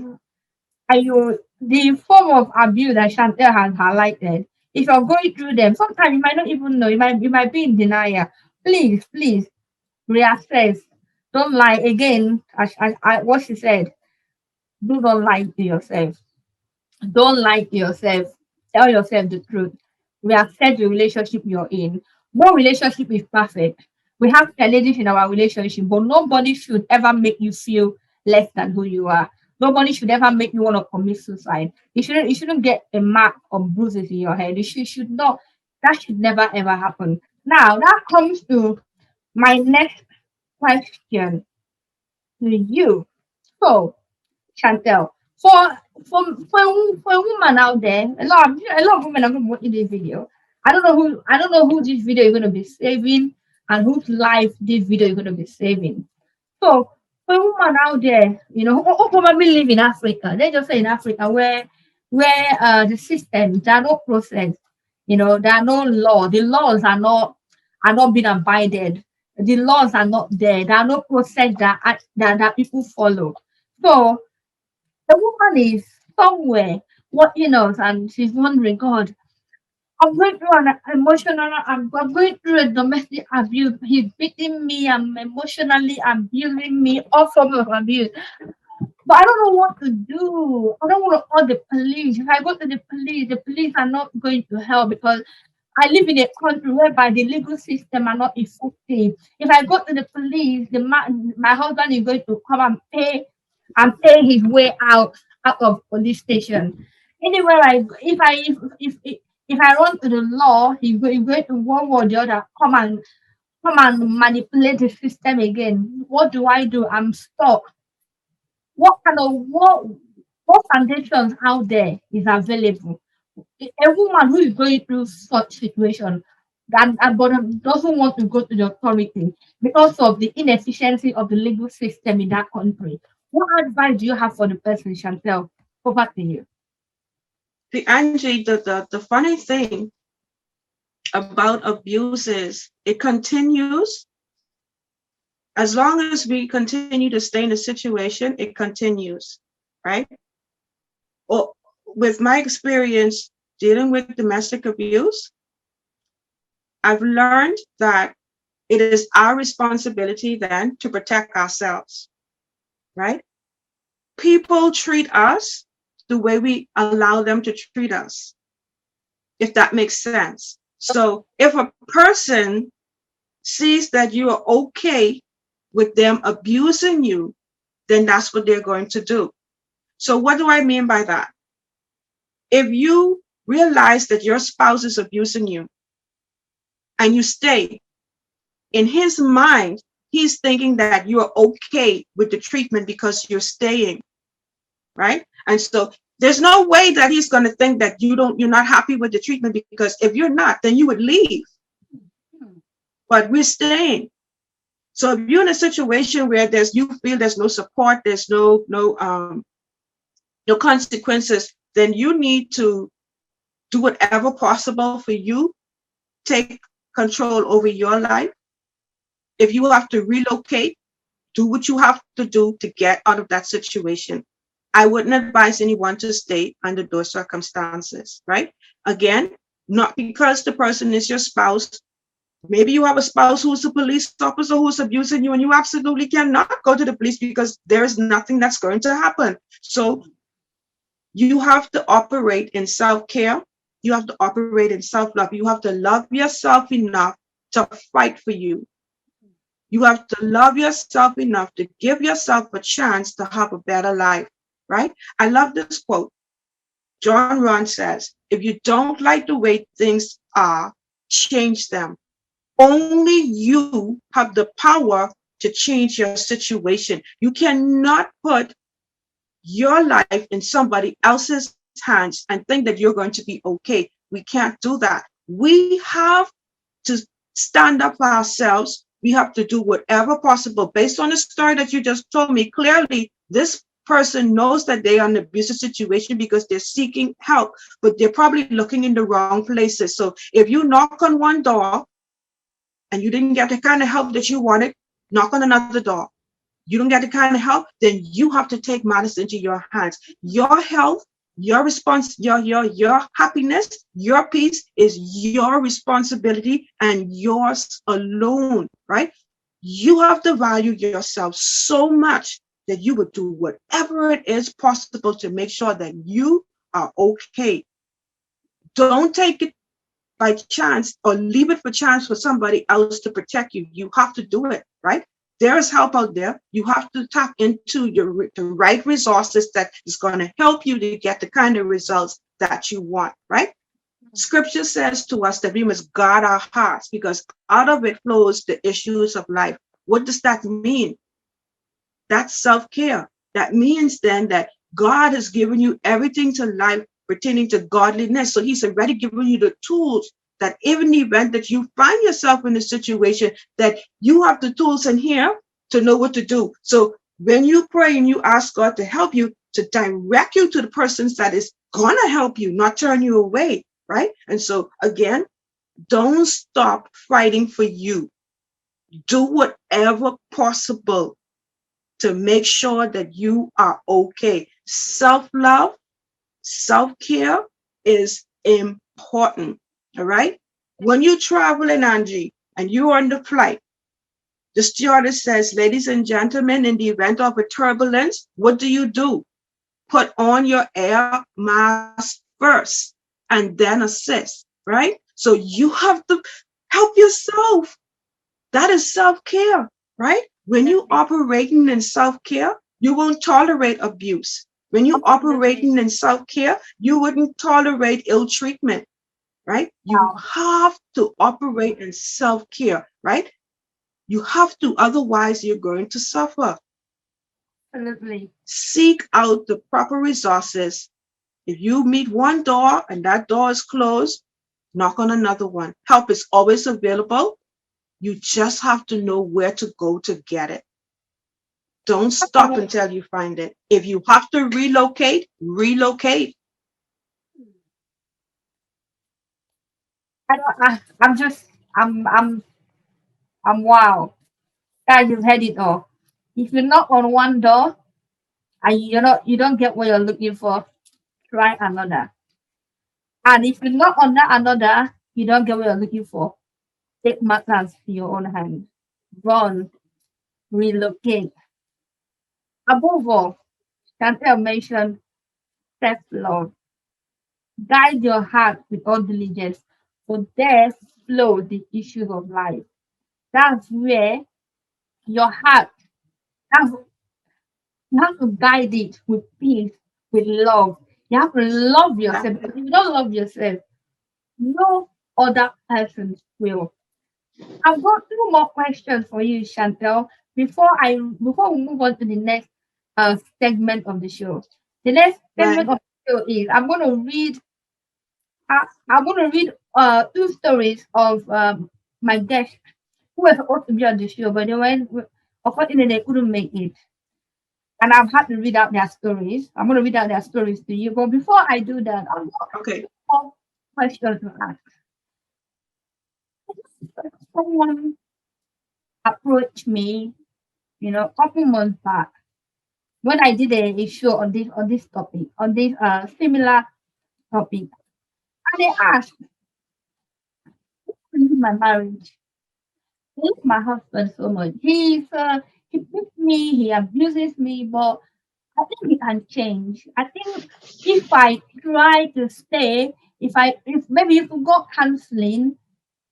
and the form of abuse that Chantel has highlighted, if you're going through them, sometimes you might not even know, you might be in denial. Please reassess. Don't lie again, as what she said. Do not lie to yourself. Don't lie to yourself. Tell yourself the truth. Reassess the relationship you're in. No relationship is perfect. We have challenges in our relationship, but nobody should ever make you feel less than who you are. Nobody should ever make you want to commit suicide. You shouldn't get a mark or bruises in your head. You should not. That should never ever happen. Now that comes to my next question to you. So, Chantel, for a woman out there, a lot of women are going to watch this video. I don't know who this video is going to be saving and whose life this video is going to be saving. So for a woman out there, who probably live in Africa, let's just say in Africa where the systems there are no process, there are no law, the laws are not being abided, the laws are not there, there are no process that people follow. So the woman is somewhere watching us and she's wondering, God, I'm going through an emotional, I'm going through a domestic abuse. He's beating me and emotionally abusing me, all forms of abuse. But I don't know what to do. I don't want to call the police. If I go to the police are not going to help because I live in a country whereby the legal system are not effective. If I go to the police, my husband is going to come and pay his way out of police station. Anywhere if I run to the law, he's going to one way or the other come and manipulate the system again. What do I do? I'm stuck. What foundations out there is available? A woman who is going through such situation and but doesn't want to go to the authority because of the inefficiency of the legal system in that country. What advice do you have for the person, Chantel? Over to you. The Angie, the funny thing about abuse is it continues. As long as we continue to stay in the situation, it continues, right? Or with my experience dealing with domestic abuse, I've learned that it is our responsibility then to protect ourselves, right? People treat us the way we allow them to treat us, if that makes sense. So if a person sees that you are okay with them abusing you, then that's what they're going to do. So what do I mean by that? If you realize that your spouse is abusing you and you stay, in his mind, he's thinking that you are okay with the treatment because you're staying, right? And so there's no way that he's going to think that you're not happy with the treatment, because if you're not, then you would leave. But we're staying. So if you're in a situation where you feel there's no support, there's no consequences, then you need to do whatever possible for you, take control over your life. If you have to relocate, do what you have to do to get out of that situation. I wouldn't advise anyone to stay under those circumstances, right? Again, not because the person is your spouse. Maybe you have a spouse who's a police officer who's abusing you, and you absolutely cannot go to the police because there is nothing that's going to happen. So you have to operate in self-care. You have to operate in self-love. You have to love yourself enough to fight for you. You have to love yourself enough to give yourself a chance to have a better life, right? I love this quote. John Ron says, if you don't like the way things are, change them. Only you have the power to change your situation. You cannot put your life in somebody else's hands and think that you're going to be okay. We can't do that. We have to stand up for ourselves. We have to do whatever possible. Based on the story that you just told me, clearly this person knows that they are in an abusive situation because they're seeking help, but they're probably looking in the wrong places. So if you knock on one door and you didn't get the kind of help that you wanted, knock on another door. you don't get the kind of help, then you have to take matters into your hands. Your health, your response, your happiness, your peace is your responsibility and yours alone, right? You have to value yourself so much that you would do whatever it is possible to make sure that you are okay. Don't take it by chance or leave it for chance for somebody else to protect you. You have to do it, right? There is help out there. You have to tap into the right resources that is going to help you to get the kind of results that you want, right? Scripture says to us that we must guard our hearts because out of it flows the issues of life. What does that mean? That's self-care. That means then that God has given you everything to life pertaining to godliness. So he's already given you the tools that even in the event that you find yourself in a situation that you have the tools in here to know what to do. So when you pray and you ask God to help you, to direct you to the persons that is going to help you, not turn you away, right? And so again, don't stop fighting for you. Do whatever possible to make sure that you are okay. Self-love, self-care is important, all right? When you travel in Angie and you're on the flight, the stewardess says, ladies and gentlemen, in the event of a turbulence, what do? Put on your air mask first and then assist, right? So you have to help yourself. That is self-care, right? When you operating in self-care, you won't tolerate abuse. When you operating in self-care, you wouldn't tolerate ill treatment, right? You have to operate in self-care, right? You have to, otherwise you're going to suffer. Absolutely. Seek out the proper resources. If you meet one door and that door is closed, knock on another one. Help is always available. You just have to know where to go to get it. Don't stop until you find it. If you have to relocate, relocate. I'm wow. Guys, you've had it all. If you knock on one door and you don't get what you're looking for, try another. And if you knock on that another, you don't get what you're looking for, take matters to your own hands. Run, relocate. Above all, Chantel mentioned self-love. Guide your heart with all diligence, for there flow the issues of life. That's where your heart, that's, you have to guide it with peace, with love. You have to love yourself. If you don't love yourself, no other person will. I've got two more questions for you, Chantel, before we move on to the next segment of the show. The next segment of the show is I'm going to read two stories of my guests who were supposed to be on the show, but they went, unfortunately, they couldn't make it. And I've had to read out their stories. I'm going to read out their stories to you. But before I do that, I've got one question to ask. Someone approached me, a couple months back when I did a show on this topic, on this similar topic. And they asked, in my marriage, I love my husband so much. He beats me, he abuses me, but I think he can change. I think if I try to stay, if maybe if we go counseling,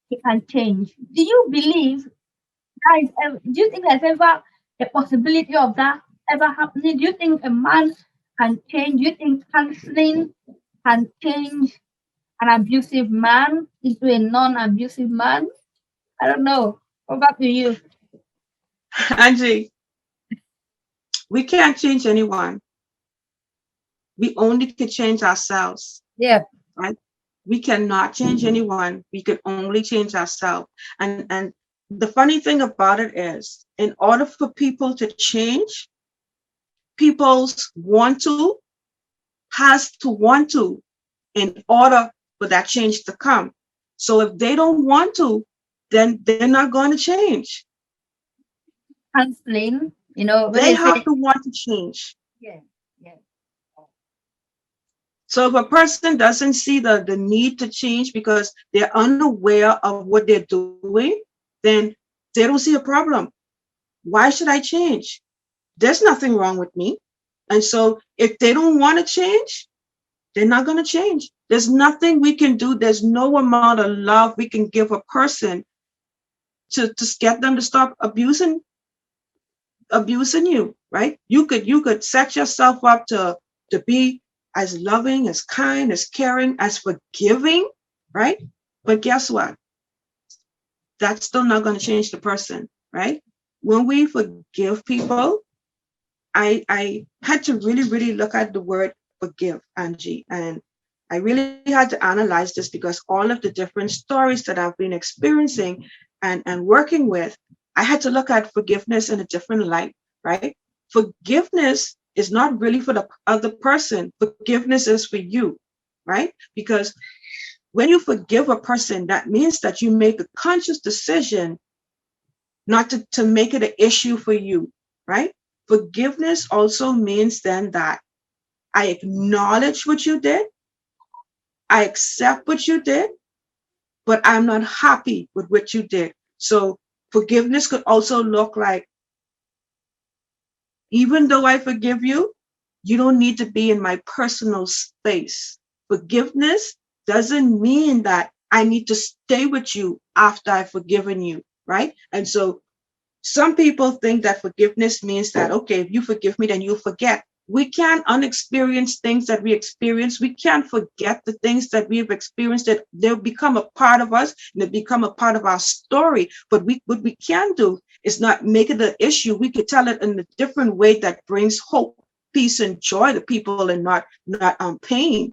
he can change. Do you believe do you think there's ever a possibility of that ever happening? Do you think a man can change? Do you think counseling can change an abusive man into a non-abusive man? I don't know. What about you? Angie, we can't change anyone. We only can change ourselves. Yeah. Right? We cannot change anyone. We can only change ourselves. And the funny thing about it is, in order for people to change, people's has to want to in order for that change to come. So if they don't want to, then they're not going to change. Counseling You know, what They they have say. to want to change. Yeah, yeah. So if a person doesn't see the need to change because they're unaware of what they're doing, then they don't see a problem. Why should I change? There's nothing wrong with me. And so if they don't want to change, they're not going to change. There's nothing we can do. There's no amount of love we can give a person to get them to stop abusing you, right? You could set yourself up to be as loving, as kind, as caring, as forgiving, right? But guess what? That's still not going to change the person, right? When we forgive people, I had to really, really look at the word forgive, Angie, and I really had to analyze this because all of the different stories that I've been experiencing and working with, I had to look at forgiveness in a different light, right? Forgiveness is not really for the other person. Forgiveness is for you, right? Because when you forgive a person, that means that you make a conscious decision not to make it an issue for you, right? Forgiveness also means then that I acknowledge what you did, I accept what you did, but I'm not happy with what you did. So forgiveness could also look like, even though I forgive you, you don't need to be in my personal space. Forgiveness doesn't mean that I need to stay with you after I've forgiven you, right? And so some people think that forgiveness means that, okay, if you forgive me, then you forget. We can't unexperience things that we experience. We can't forget the things that we've experienced, that they'll become a part of us and they become a part of our story. But what we can do is not make it an issue. We could tell it in a different way that brings hope, peace, and joy to people, and not pain,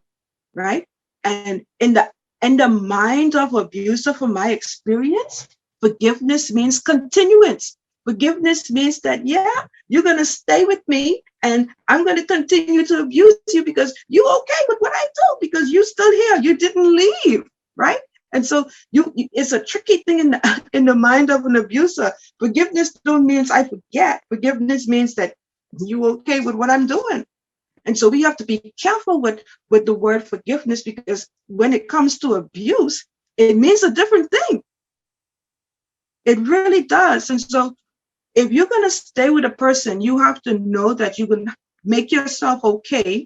right? And in the mind of abuser, from my experience, forgiveness means continuance. Forgiveness means that, yeah, you're going to stay with me and I'm going to continue to abuse you because you're okay with what I do, because you're still here. You didn't leave, right? And so it's a tricky thing in the mind of an abuser. Forgiveness don't means I forget. Forgiveness means that you okay with what I'm doing. And so we have to be careful with the word forgiveness, because when it comes to abuse, it means a different thing. It really does. And so if you're going to stay with a person, you have to know that you can make yourself okay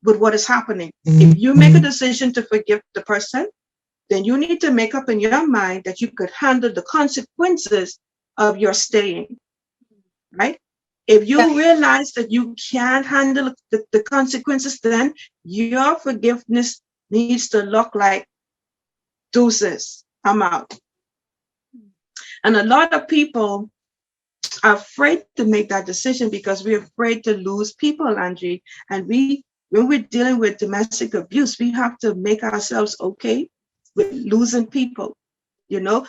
with what is happening. If you make a decision to forgive the person, then you need to make up in your mind that you could handle the consequences of your staying, right? If you realize that you can't handle the consequences, then your forgiveness needs to look like deuces, I'm out. And a lot of people are afraid to make that decision because we're afraid to lose people, Angie. And when we're dealing with domestic abuse, we have to make ourselves okay with losing people,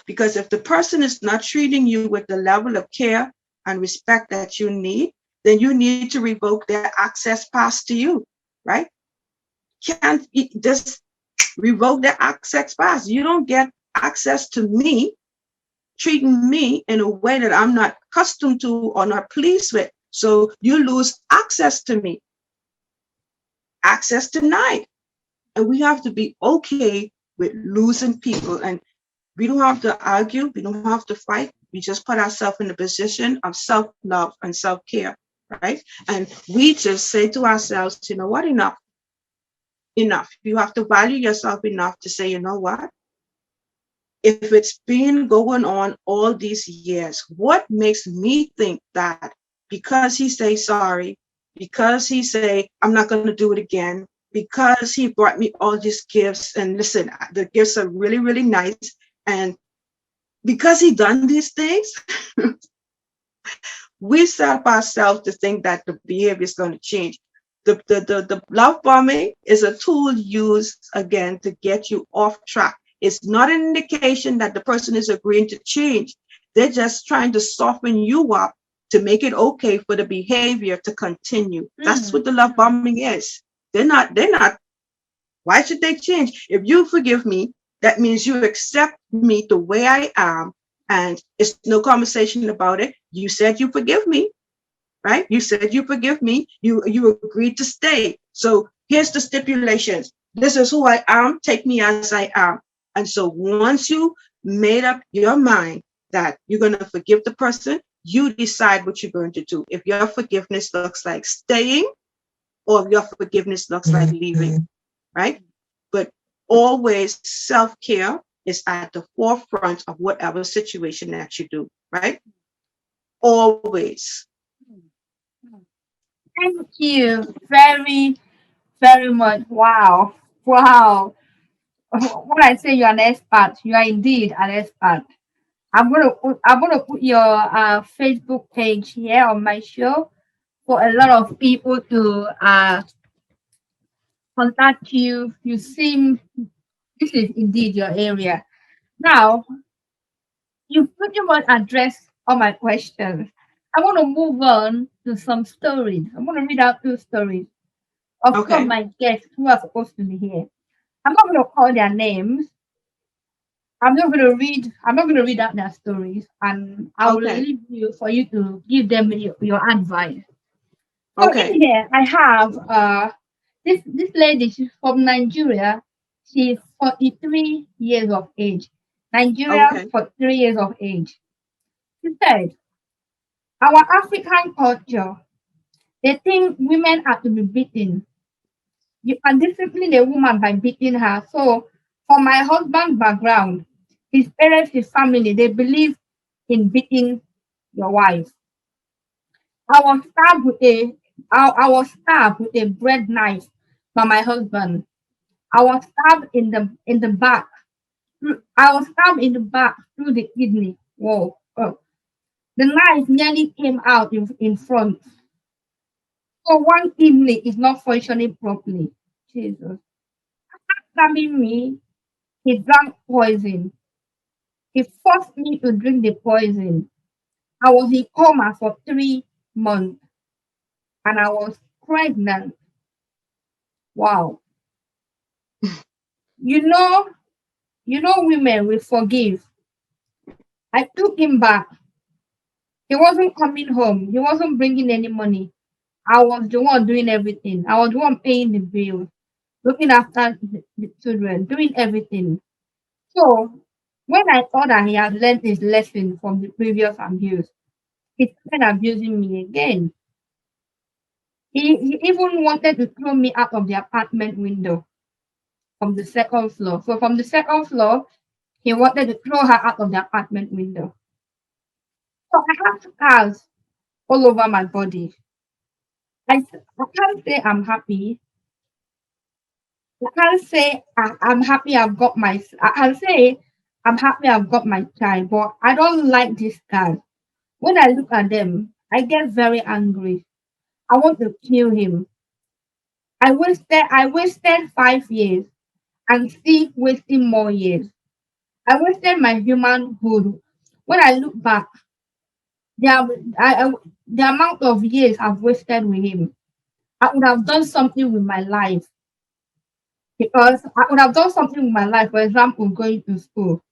because if the person is not treating you with the level of care and respect that you need, then you need to revoke their access pass to you, right? Can't just revoke their access pass. You don't get access to me treating me in a way that I'm not accustomed to or not pleased with. So you lose access to me. Access denied. And we have to be okay with losing people. And we don't have to argue. We don't have to fight. We just put ourselves in the position of self-love and self-care, right? And we just say to ourselves, you know what, enough. Enough. You have to value yourself enough to say, you know what? If it's been going on all these years, what makes me think that because he say sorry, because he say, I'm not going to do it again, because he brought me all these gifts, and listen, the gifts are really, really nice, and because he done these things, we set up ourselves to think that the behavior is going to change. The love bombing is a tool used, again, to get you off track. It's not an indication that the person is agreeing to change. They're just trying to soften you up to make it okay for the behavior to continue. That's what the love bombing is. They're not, why should they change? If you forgive me, that means you accept me the way I am, and it's no conversation about it. You said you forgive me. right? You said you forgive me. You agreed to stay. So here's the stipulations. This is who I am. Take me as I am. And so once you made up your mind that you're going to forgive the person, you decide what you're going to do. If your forgiveness looks like staying, or if your forgiveness looks like leaving, right? But always self-care is at the forefront of whatever situation that you do, right? Always. Thank you very, very much. Wow. Wow. When I say you're an expert, you are indeed an expert. I'm gonna put your Facebook page here on my show for a lot of people to contact you. You seem this is indeed your area. Now you pretty much addressed all my questions. I want to move on to some stories. I want to read out two stories of some of Okay. my guests who are supposed to be here. I'm not going to call their names. I'm not going to read out their stories, and I will Okay. leave you for you to give them your advice. So in Okay. here, I have this lady. She's from Nigeria. She's 43 years of age. Nigeria, Okay. 43 years of age. She said, "Our African culture, they think women are to be beaten. You can discipline a woman by beating her. So, for my husband's background, his parents, his family, they believe in beating your wife. I was stabbed with a I was stabbed with a bread knife by my husband. I was stabbed in the back. I was stabbed in the back through the kidney. Whoa. Oh. The knife nearly came out in front. So one kidney is not functioning properly. Jesus. Stabbing me, he drank poison. He forced me to drink the poison. I was in coma for 3 months and I was pregnant. Wow. You know, women will forgive. I took him back. He wasn't coming home. He wasn't bringing any money. I was the one doing everything. I was the one paying the bills, looking after the children, doing everything. So when I thought that he had learned his lesson from the previous abuse, he started abusing me again. He even wanted to throw me out of the apartment window from the second floor. So from the second floor, he wanted to throw her out of the apartment window. So I have scars all over my body. I can't say I'm happy. I can't say I'm happy I can say I'm happy I've got my child, but I don't like these scars. When I look at them, I get very angry. I want to kill him. I wasted 5 years and still wasting more years. I wasted my humanhood. When I look back, the, the amount of years I've wasted with him, I would have done something with my life because I would have done something with my life. For example, going to school.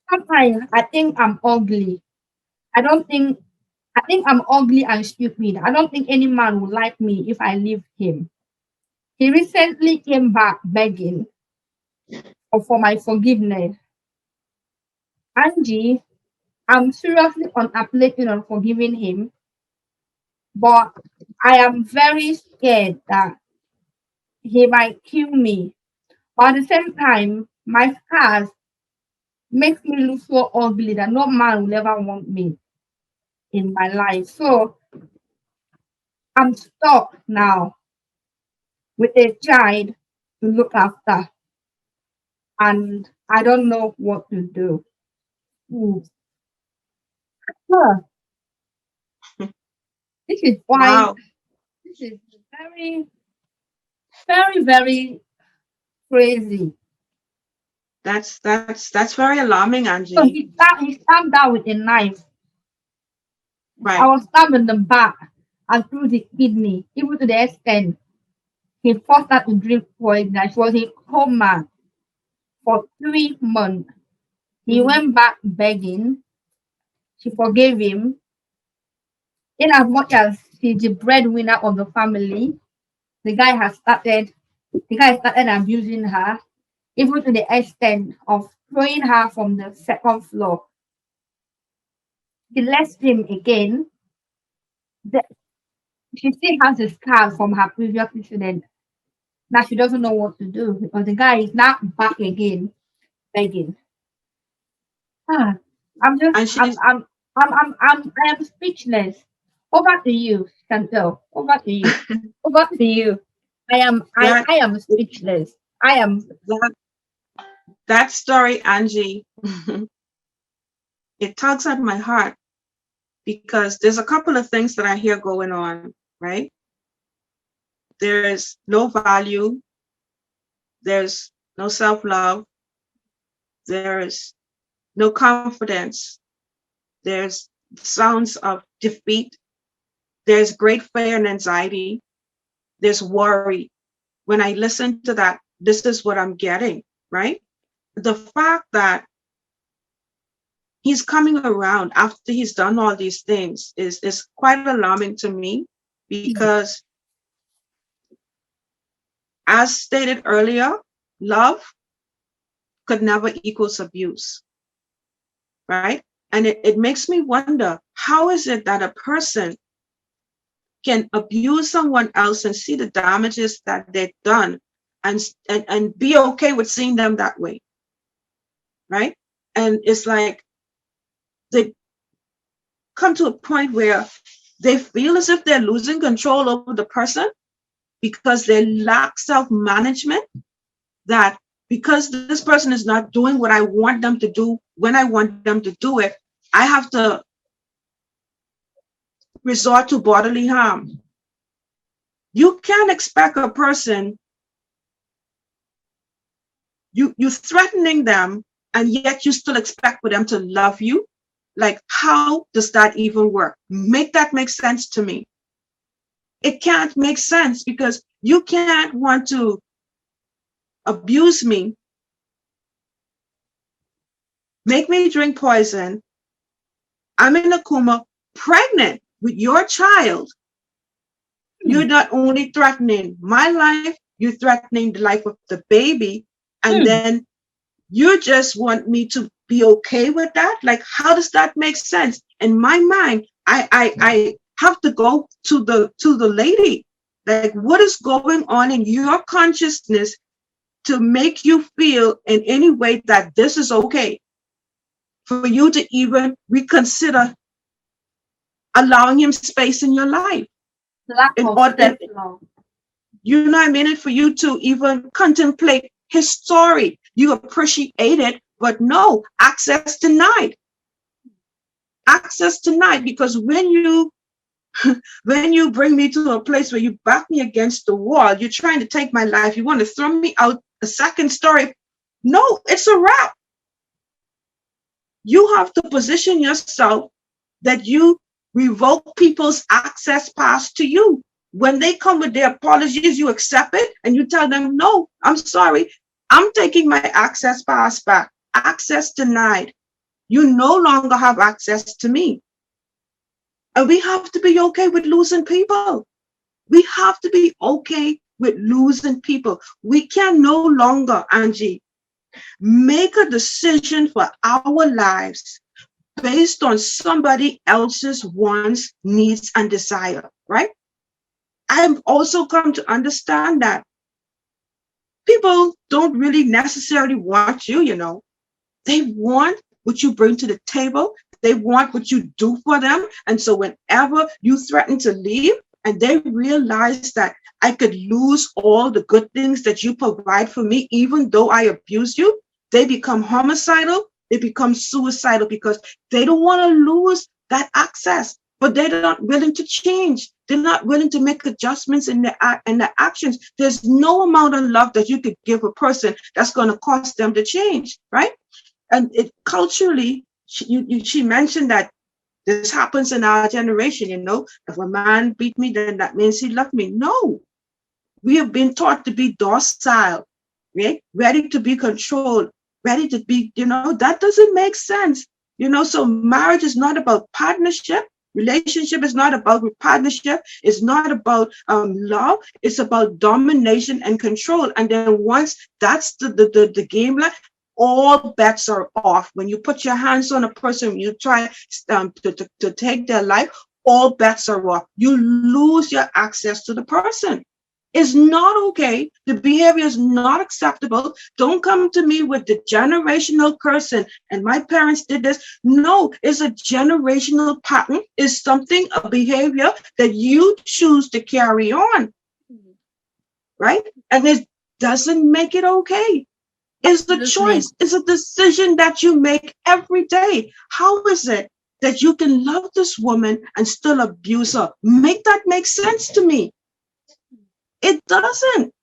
Sometimes I think I'm ugly. I don't think I think I'm ugly and stupid. I don't think any man would like me if I leave him. He recently came back begging for my forgiveness. Angie, I'm seriously contemplating on forgiving him, but I am very scared that he might kill me. But at the same time, my scars makes me look so ugly that no man will ever want me in my life. So I'm stuck now with a child to look after, and I don't know what to do. Hmm. Huh. This is why Wow. this is very, very, very crazy. That's very alarming, So Angie. he stabbed out with a knife. I Right. was stabbed in the back and through the kidney, even to the extent he forced her to drink poison. She was in coma for 3 months. He Mhm. went back begging. She forgave him. in as much as she's the breadwinner of the family, the guy started abusing her, even to the extent of throwing her from the second floor. She left him again. The, she still has a scar from her previous incident. Now she doesn't know what to do because the guy is now back again, begging. Ah, I'm just, And she's I am speechless. Over to you, Chantel. Over to you. Over to you. that I am speechless. I am. that that story, Angie, it tugs at my heart because there's a couple of things that I hear going on, right? There's no value, there's no self-love, there's no confidence, there's sounds of defeat, there's great fear and anxiety, there's worry. When I listen to that, this is what I'm getting, right? The fact that he's coming around after he's done all these things is quite alarming to me because, as stated earlier, love could never equals abuse, right? And it makes me wonder, how is it that a person can abuse someone else and see the damages that they've done and be okay with seeing them that way, right? And it's like they come to a point where they feel as if they're losing control over the person because they lack self-management, that because this person is not doing what I want them to do when I want them to do it, I have to resort to bodily harm. You can't expect a person, you threatening them, and yet you still expect for them to love you. Like, how does that even work? Make that make sense to me. It can't make sense because you can't want to abuse me, make me drink poison. I'm in a coma, pregnant with your child. You're not only threatening my life, you're threatening the life of the baby. And then you just want me to be okay with that? Like, how does that make sense? In my mind, I have to go to the lady. Like, what is going on in your consciousness to make you feel in any way that this is okay for you to even reconsider allowing him space in your life? In order, you know what I mean? For you to even contemplate his story, you appreciate it, but no, access denied. Access denied, because when you bring me to a place where you back me against the wall, you're trying to take my life, you want to throw me out a second story. No, it's a wrap. You have to position yourself that you revoke people's access pass to you. When they come with their apologies, you accept it and you tell them, no, I'm sorry, I'm taking my access pass back. Access denied. You no longer have access to me. And we have to be okay with losing people. We have to be okay with losing people. We can no longer, Angie, make a decision for our lives based on somebody else's wants, needs, and desire, right? I've also come to understand that people don't really necessarily want you, They want what you bring to the table. They want what you do for them. And so whenever you threaten to leave and they realize that I could lose all the good things that you provide for me, even though I abuse you, they become homicidal. They become suicidal because they don't want to lose that access, but they're not willing to change. They're not willing to make adjustments in their actions. There's no amount of love that you could give a person that's going to cause them to change, right? And it culturally, she mentioned that this happens in our generation, If a man beat me, then that means he loved me. No, we have been taught to be docile, right? Ready to be controlled, ready to be, that doesn't make sense. So marriage is not about partnership. Relationship is not about partnership. It's not about love. It's about domination and control. And then once that's the game, like, all bets are off. When you put your hands on a person, you try to take their life, all bets are off. You lose your access to the person. It's not okay. The behavior is not acceptable. Don't come to me with the generational cursing and my parents did this. No, it's a generational pattern. It's something, a behavior that you choose to carry on, right? And it doesn't make it okay. It's the choice. It's a decision that you make every day. How is it that you can love this woman and still abuse her? Make that make sense to me. It doesn't.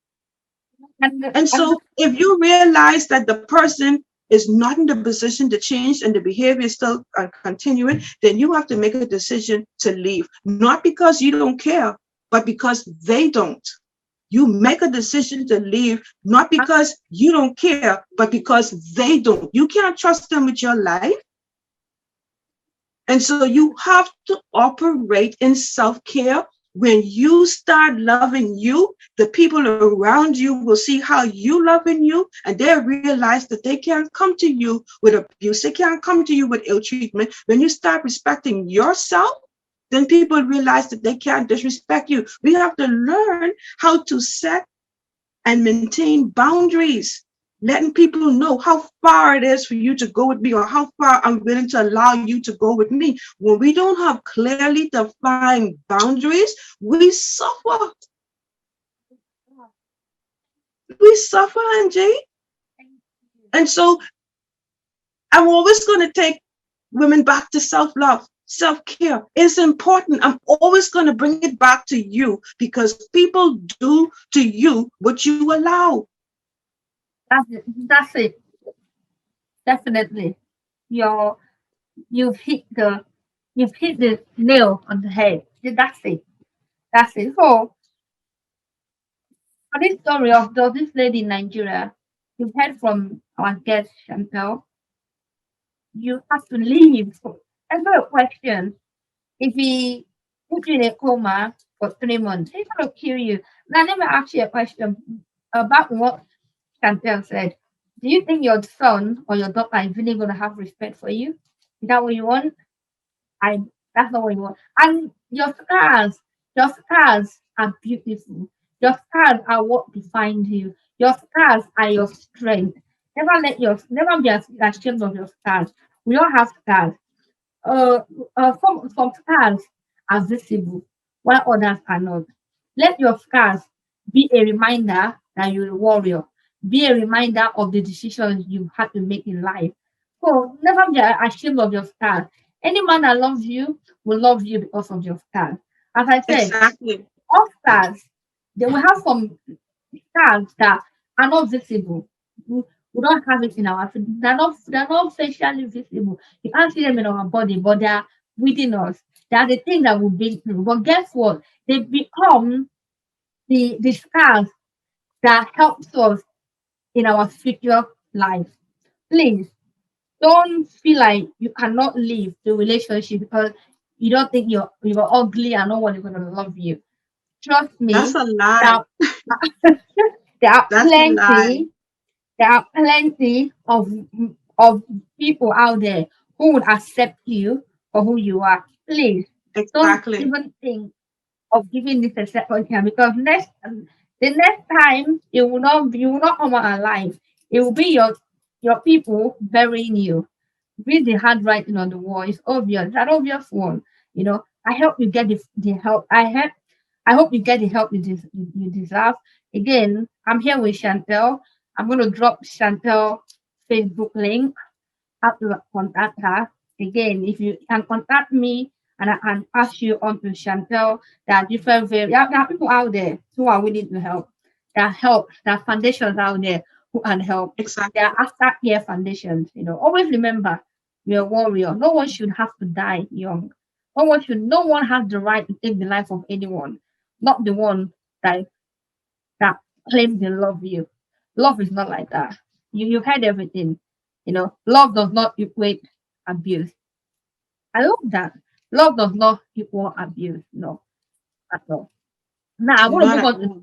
And so if you realize that the person is not in the position to change and the behavior is still continuing, then you have to make a decision to leave. Not because you don't care, but because they don't. You make a decision to leave, not because you don't care, but because they don't. You can't trust them with your life. And so you have to operate in self-care. When you start loving you, the people around you will see how you loving you, and they'll realize that they can't come to you with abuse. They can't come to you with ill treatment. When you start respecting yourself, then people realize that they can't disrespect you. We have to learn how to set and maintain boundaries, letting people know how far it is for you to go with me or how far I'm willing to allow you to go with me. When we don't have clearly defined boundaries, we suffer. We suffer, Angie. And so I'm always going to take women back to self-love. Self-care is important. I'm always going to bring it back to you because people do to you what you allow. That's it. Definitely. You've hit the nail on the head. That's it. That's it. So for this story of this lady in Nigeria, you've heard from our guest Chantel. You have to leave. So I've got a question. If he put you in a coma for 3 months, he's gonna kill you. Now let me ask you a question about what Chantel said. Do you think your son or your daughter is really gonna have respect for you? Is that what you want? I That's not what you want. And your scars are beautiful. Your scars are what defines you. Your scars are your strength. Never be ashamed of your scars. We all have scars. uh, some scars are visible, while others are not. Let your scars be a reminder that you're a warrior, be a reminder of the decisions you had to make in life. So never be ashamed of your scars. Any man that loves you will love you because of your scars. As I said, Exactly. all scars, they will have some scars that are not visible. We don't have it in our they're not facially visible. You can't see them in our body, but they are within us. They are the thing that will be through. But guess what? They become the scars that helps us in our future life. Please don't feel like you cannot leave the relationship because you don't think you're ugly and no one is gonna love you. Trust That's me, a lie. there there are That's a lie. plenty there are plenty of people out there who would accept you for who you are. Please don't Exactly. even think of giving this a second chance because the next time you will not come out alive. It will be your people burying you. Read the handwriting on the wall. It's obvious. It's an obvious one. I hope you get the help. I hope you get the help you deserve. Again, I'm here with Chantel. I'm going to drop Chantel Facebook link, how to contact her. Again, if you can contact me and I can pass you on to Chantel, there are there are people out there who are willing to help. There are foundations out there who can help. There Exactly. are aftercare foundations. Always remember you're a warrior. No one should have to die young. No one has the right to take the life of anyone, not the one that that claim they love you. Love is not like that. You've heard everything. Love does not equate abuse. I love that. Love does not equal abuse, no, at all. Now Not at all.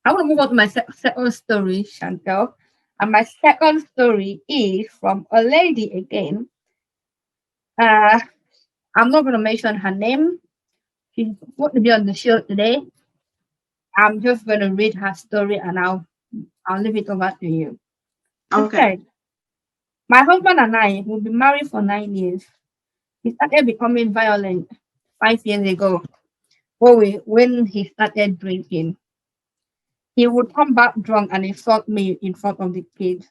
I want to move on to my second story, Chantel. And my second story is from a lady again. Uh, I'm not going to mention her name. She's going to be on the show today. I'm just going to read her story and I'll leave it over to you. She Okay. said, my husband and I will be married for 9 years. He started becoming violent 5 years ago when he started drinking. He would come back drunk and insult me in front of the kids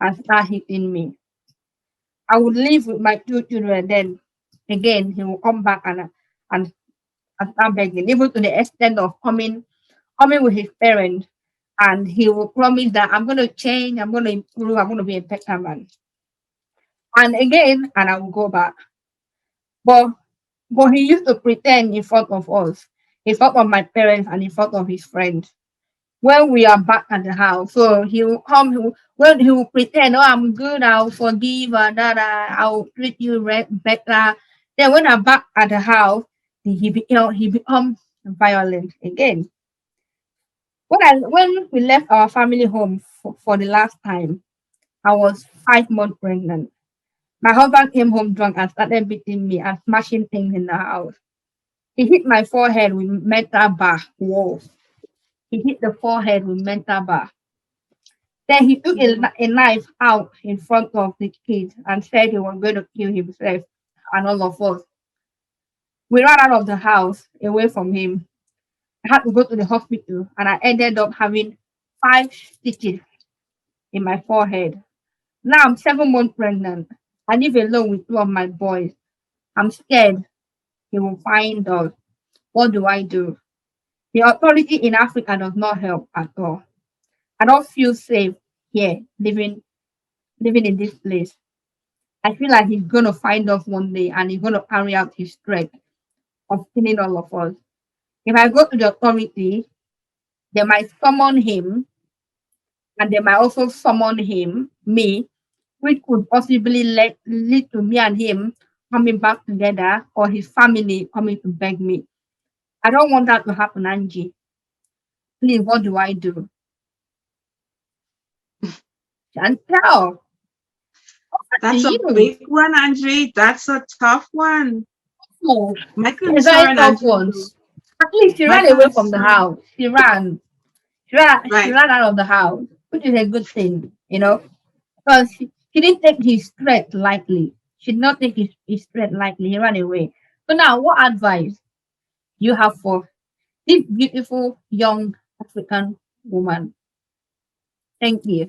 and start hitting me. I would live with my two children. Then again, he will come back and, and start begging, even to the extent of coming with his parents. And he will promise that I'm going to change, I'm going to improve, I'm going to be a better man. And again, and I will go back. But but he used to pretend in front of us, in front of my parents, and in front of his friends when we are back at the house. So he will come, when he will pretend, oh, I'm good, I'll forgive, I'll treat you better. Then when I'm back at the house, he becomes violent again. When we left our family home for the last time, I was 5 months pregnant. My husband came home drunk and started beating me and smashing things in the house. He hit my forehead with metal bar. Whoa. He hit the forehead with metal bar. Then he took a knife out in front of the kids and said he was going to kill himself and all of us. We ran out of the house away from him. I had to go to the hospital and I ended up having 5 stitches in my forehead. Now I'm 7 months pregnant. I live alone with two of my boys. I'm scared he will find us. What do I do? The authority in Africa does not help at all. I don't feel safe here living in this place. I feel like he's gonna find us one day and he's gonna carry out his threat of killing all of us. If I go to the authority, they might summon him and they might also summon me, which could possibly lead to me and him coming back together or his family coming to beg me. I don't want that to happen, Angie. Please, what do I do? Chantel, to That's a you. big one, Angie. That's a tough one. Oh, My it's very concern, tough Angie, ones. At least she my ran away from the concern, house. She right. ran out of the house, which is a good thing, because she didn't take his threat lightly. She did not take his threat lightly. He ran away. So now, what advice you have for this beautiful young African woman? Thank you.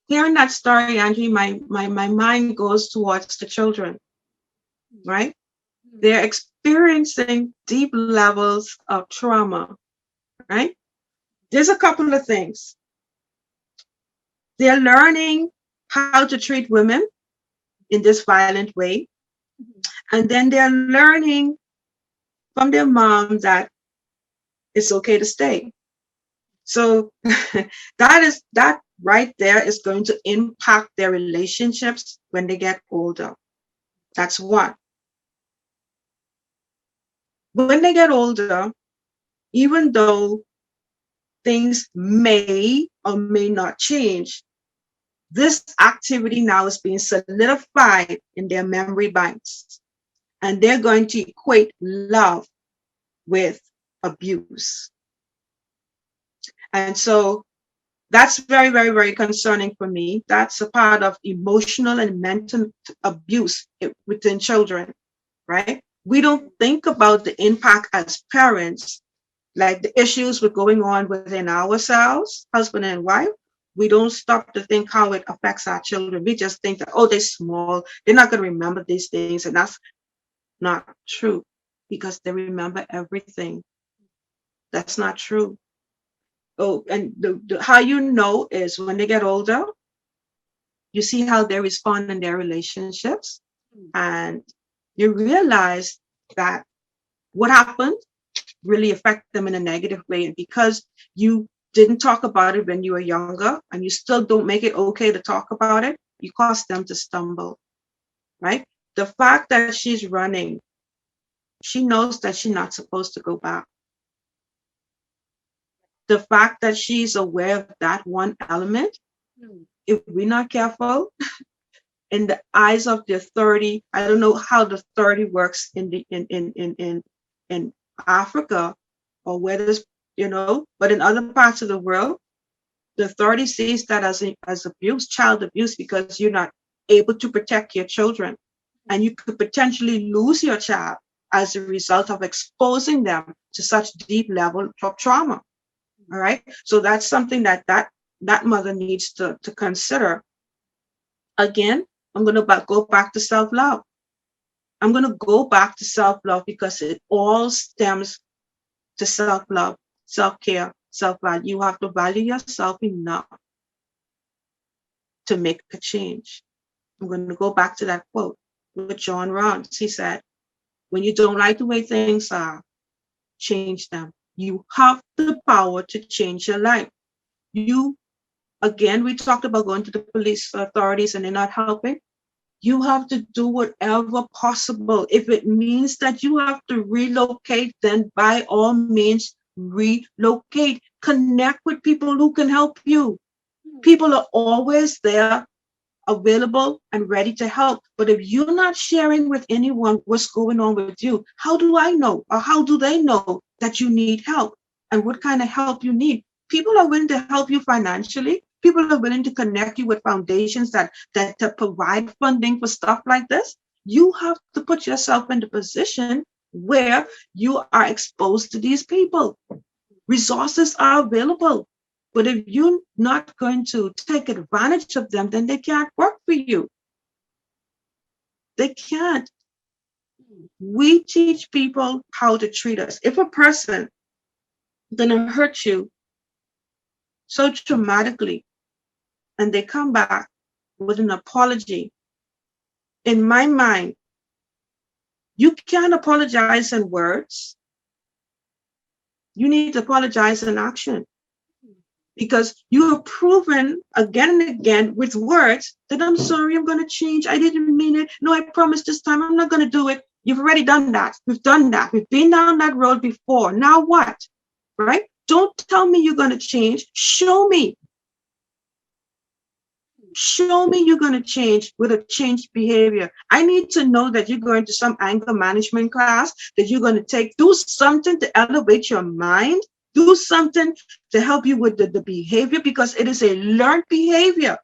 Hearing that story, Angie, my mind goes towards the children, right? They're experiencing deep levels of trauma, right? There's a couple of things. They're learning how to treat women in this violent way. And then they're learning from their mom that it's okay to stay. So that right there is going to impact their relationships when they get older. That's one. When they get older, even though things may or may not change, this activity now is being solidified in their memory banks. And they're going to equate love with abuse. And so that's very, very, very concerning for me. That's a part of emotional and mental abuse within children, right? We don't think about the impact as parents, like the issues with going on within ourselves, husband and wife. We don't stop to think how it affects our children. We just think that, oh, they're small, they're not going to remember these things. And that's not true, because they remember everything. That's not true. Oh, and how you know is when they get older, you see how they respond in their relationships, and you realize that what happened really affect them in a negative way. And because you didn't talk about it when you were younger, and you still don't make it okay to talk about it, you cause them to stumble, right? The fact that she's running, she knows that she's not supposed to go back. The fact that she's aware of that one element, if we're not careful, in the eyes of the authority, I don't know how the authority works in Africa or whether it's, but in other parts of the world, the authority sees that as abuse, child abuse, because you're not able to protect your children. And you could potentially lose your child as a result of exposing them to such deep level of trauma. All right. So that's something that mother needs to consider. Again, I'm going to go back to self-love. I'm going to go back to self-love because it all stems to self-love, self-care, self-value. You have to value yourself enough to make a change. I'm going to go back to that quote with John Rawls. He said, when you don't like the way things are, change them. You have the power to change your life. Again, we talked about going to the police authorities and they're not helping. You have to do whatever possible. If it means that you have to relocate, then by all means, relocate. Connect with people who can help you. People are always there, available and ready to help. But if you're not sharing with anyone what's going on with you, how do I know, or how do they know that you need help and what kind of help you need? People are willing to help you financially. People are willing to connect you with foundations that provide funding for stuff like this. You have to put yourself in the position where you are exposed to these people. Resources are available. But if you're not going to take advantage of them, then they can't work for you. They can't. We teach people how to treat us. If a person is going to hurt you so traumatically and they come back with an apology, in my mind, you can't apologize in words. You need to apologize in action. Because you have proven again and again with words that I'm sorry, I'm going to change. I didn't mean it. No, I promised this time I'm not going to do it. You've already done that. We've done that. We've been down that road before. Now what? Right? Don't tell me you're going to change. Show me. Show me you're going to change with a changed behavior. I need to know that you're going to some anger management class, that you're going to do something to elevate your mind. Do something to help you with the behavior, because it is a learned behavior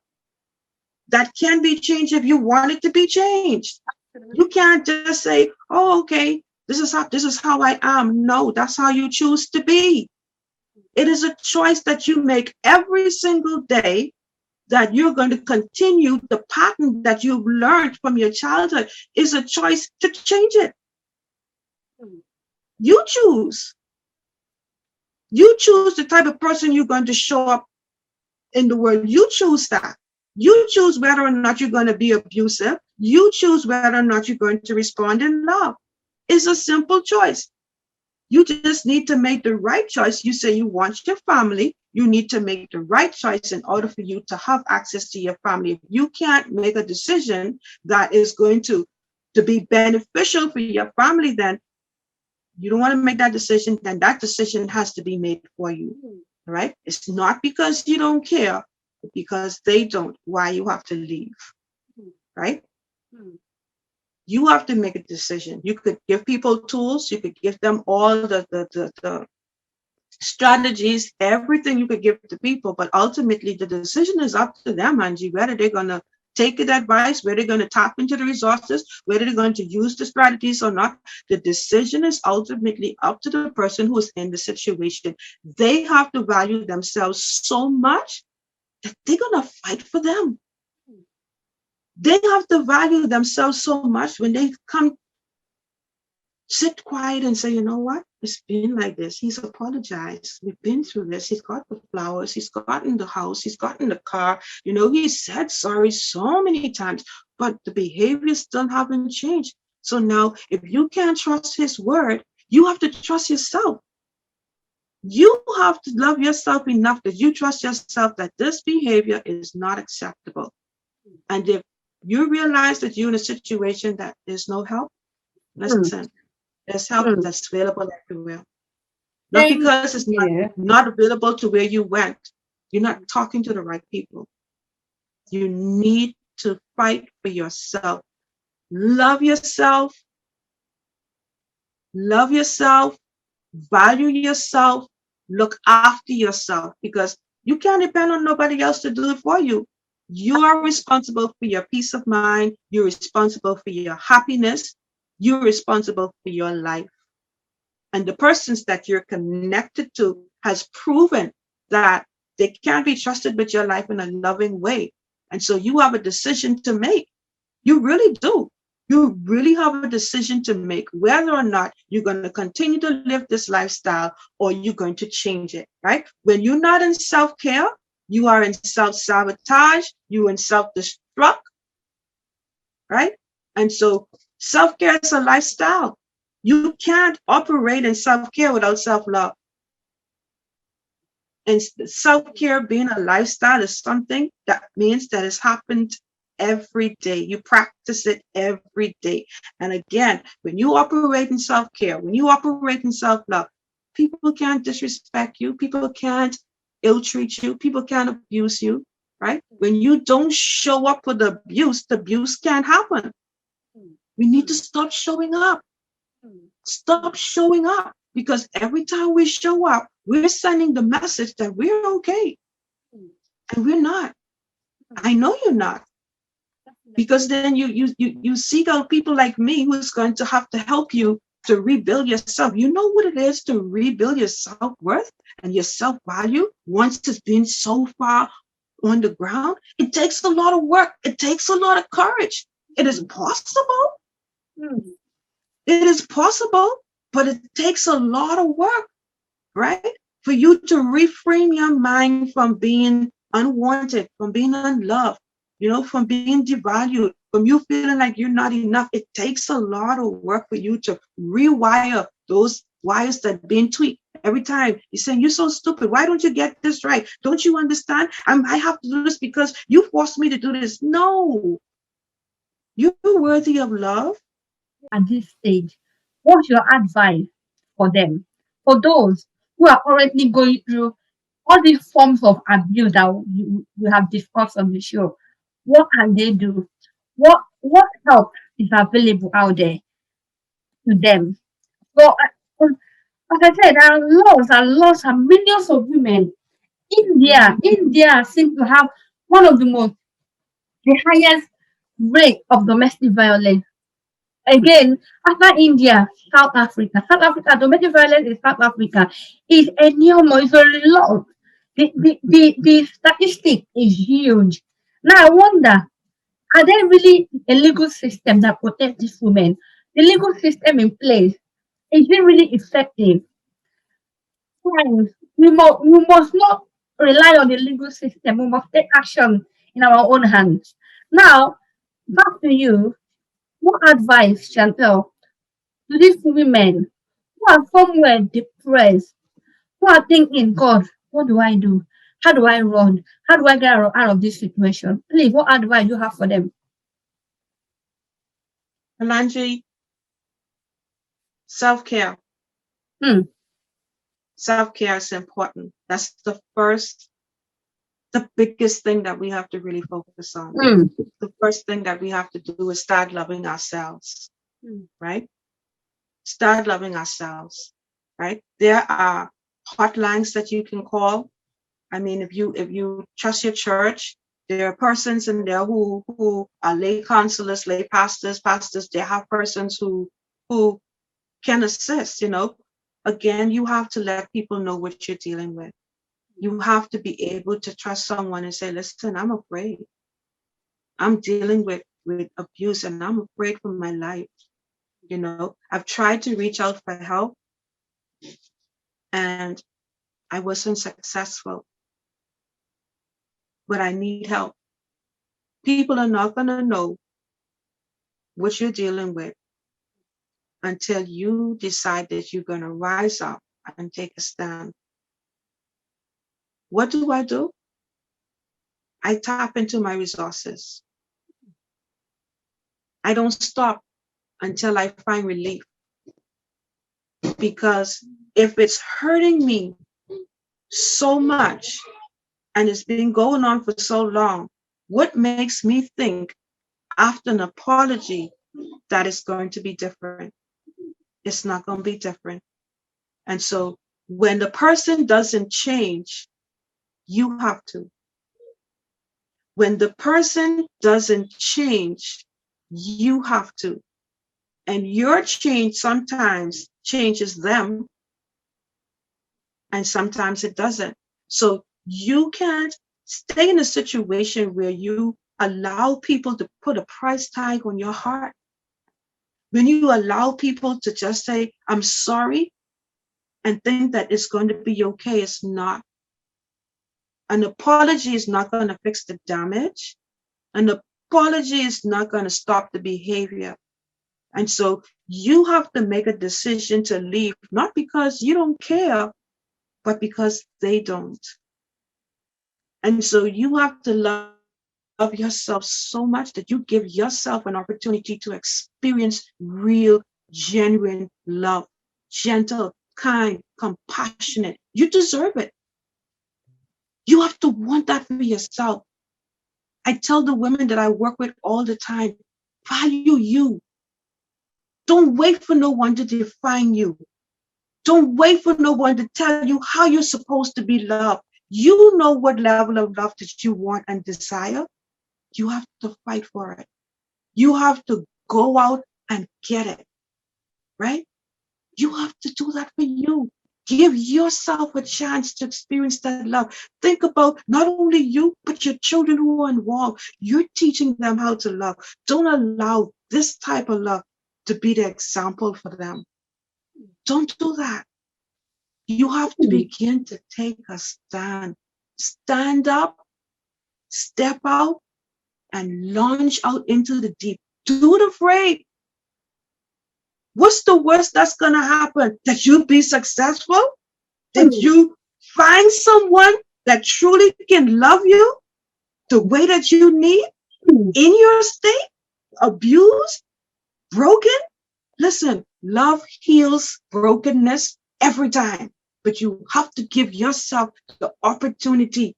that can be changed if you want it to be changed. You can't just say, oh, okay, this is how I am. No, that's how you choose to be. It is a choice that you make every single day, that you're going to continue the pattern that you've learned from your childhood. Is a choice to change it. You choose. You choose the type of person you're going to show up in the world. You choose that. You choose whether or not you're going to be abusive. You choose whether or not you're going to respond in love. It's a simple choice. You just need to make the right choice. You say you want your family. You need to make the right choice in order for you to have access to your family. If you can't make a decision that is going to be beneficial for your family, then you don't want to make that decision, then that decision has to be made for you, right? It's not because you don't care, but because they don't, why you have to leave, right? You have to make a decision. You could give people tools, you could give them all the strategies, everything you could give to people, but ultimately the decision is up to them, Angie, whether they're going to take the advice, whether they're going to tap into the resources, whether they're going to use the strategies or not. The decision is ultimately up to the person who is in the situation. They have to value themselves so much that they're going to fight for them. They have to value themselves so much when they come sit quiet and say, you know what? It's been like this. He's apologized. We've been through this. He's got the flowers. He's gotten the house. He's gotten the car. You know, he said sorry so many times, but the behavior still haven't changed. So now, if you can't trust his word, you have to trust yourself. You have to love yourself enough that you trust yourself that this behavior is not acceptable. And if you realize that you're in a situation that there's no help, listen, there's help that's available everywhere. Not Thank because it's you. not available to where you went. You're not talking to the right people. You need to fight for yourself. Love yourself. Love yourself. Value yourself. Look after yourself, because you can't depend on nobody else to do it for you. You are responsible for your peace of mind. You're responsible for your happiness. You're responsible for your life. And the persons that you're connected to has proven that they can't be trusted with your life in a loving way. And so you have a decision to make. You really do. You really have a decision to make whether or not you're going to continue to live this lifestyle or you're going to change it, right? When you're not in self-care, you are in self-sabotage, you're in self-destruct, right? And so self-care is a lifestyle. You can't operate in self-care without self-love. And self-care being a lifestyle is something that means that it's happened every day. You practice it every day. And again, when you operate in self-care, when you operate in self-love, people can't disrespect you. People can't ill-treat you. People can't abuse you, right? When you don't show up for the abuse can't happen. We need to stop showing up. Stop showing up, because every time we show up, we're sending the message that we're okay. And we're not. I know you're not. Because then you seek out people like me who's going to have to help you to rebuild yourself. You know what it is to rebuild your self-worth and your self-value once it's been so far on the ground? It takes a lot of work. It takes a lot of courage. It is possible. It is possible, but it takes a lot of work, right? For you to reframe your mind from being unwanted, from being unloved, from being devalued, from you feeling like you're not enough. It takes a lot of work for you to rewire those wires that are being tweaked. Every time you're saying, you're so stupid. Why don't you get this right? Don't you understand? I have to do this because you forced me to do this. No, you're worthy of love. At this stage, what's your advice for them? For those who are currently going through all these forms of abuse that we have discussed on the show, what can they do? What help is available out there to them? Well, as I said, there are lots and lots and millions of women. India seems to have one of the highest rate of domestic violence. Again, after India, South Africa. South Africa, domestic violence in South Africa is enormous. It's a lot. The statistic is huge. Now I wonder, are there really a legal system that protects these women? The legal system in place, is it really effective? Friends, we must not rely on the legal system. We must take action in our own hands. Now, back to you. What advice, Chantel, to these women who are somewhere depressed, who are thinking, God, what do I do? How do I run? How do I get out of this situation? Please, what advice you have for them? Alanji, self-care. Hmm. Self-care is important. That's the biggest thing that we have to really focus on. The first thing that we have to do is start loving ourselves, right? Start loving ourselves, right? There are hotlines that you can call. I mean, if you trust your church, there are persons in there who are lay counselors, lay pastors. They have persons who can assist. Again, you have to let people know what you're dealing with. You have to be able to trust someone and say, listen, I'm afraid. I'm dealing with abuse and I'm afraid for my life. I've tried to reach out for help and I wasn't successful, but I need help. People are not going to know what you're dealing with until you decide that you're going to rise up and take a stand. What do? I tap into my resources. I don't stop until I find relief. Because if it's hurting me so much and it's been going on for so long, what makes me think after an apology that it's going to be different? It's not going to be different. And so when the person doesn't change, you have to. When the person doesn't change, you have to. And your change sometimes changes them, and sometimes it doesn't. So you can't stay in a situation where you allow people to put a price tag on your heart. When you allow people to just say, I'm sorry, and think that it's going to be okay, it's not. An apology is not going to fix the damage. An apology is not going to stop the behavior. And so you have to make a decision to leave, not because you don't care, but because they don't. And so you have to love yourself so much that you give yourself an opportunity to experience real, genuine love, gentle, kind, compassionate. You deserve it. You have to want that for yourself. I tell the women that I work with all the time, value you. Don't wait for no one to define you. Don't wait for no one to tell you how you're supposed to be loved. You know what level of love that you want and desire. You have to fight for it. You have to go out and get it, right? You have to do that for you. Give yourself a chance to experience that love. Think about not only you, but your children who are involved. You're teaching them how to love. Don't allow this type of love to be the example for them. Don't do that. You have to begin to take a stand. Stand up, step out, and launch out into the deep. Do it afraid. What's the worst that's going to happen? That you be successful? That you find someone that truly can love you the way that you need in your state, abused, broken? Listen, love heals brokenness every time, but you have to give yourself the opportunity.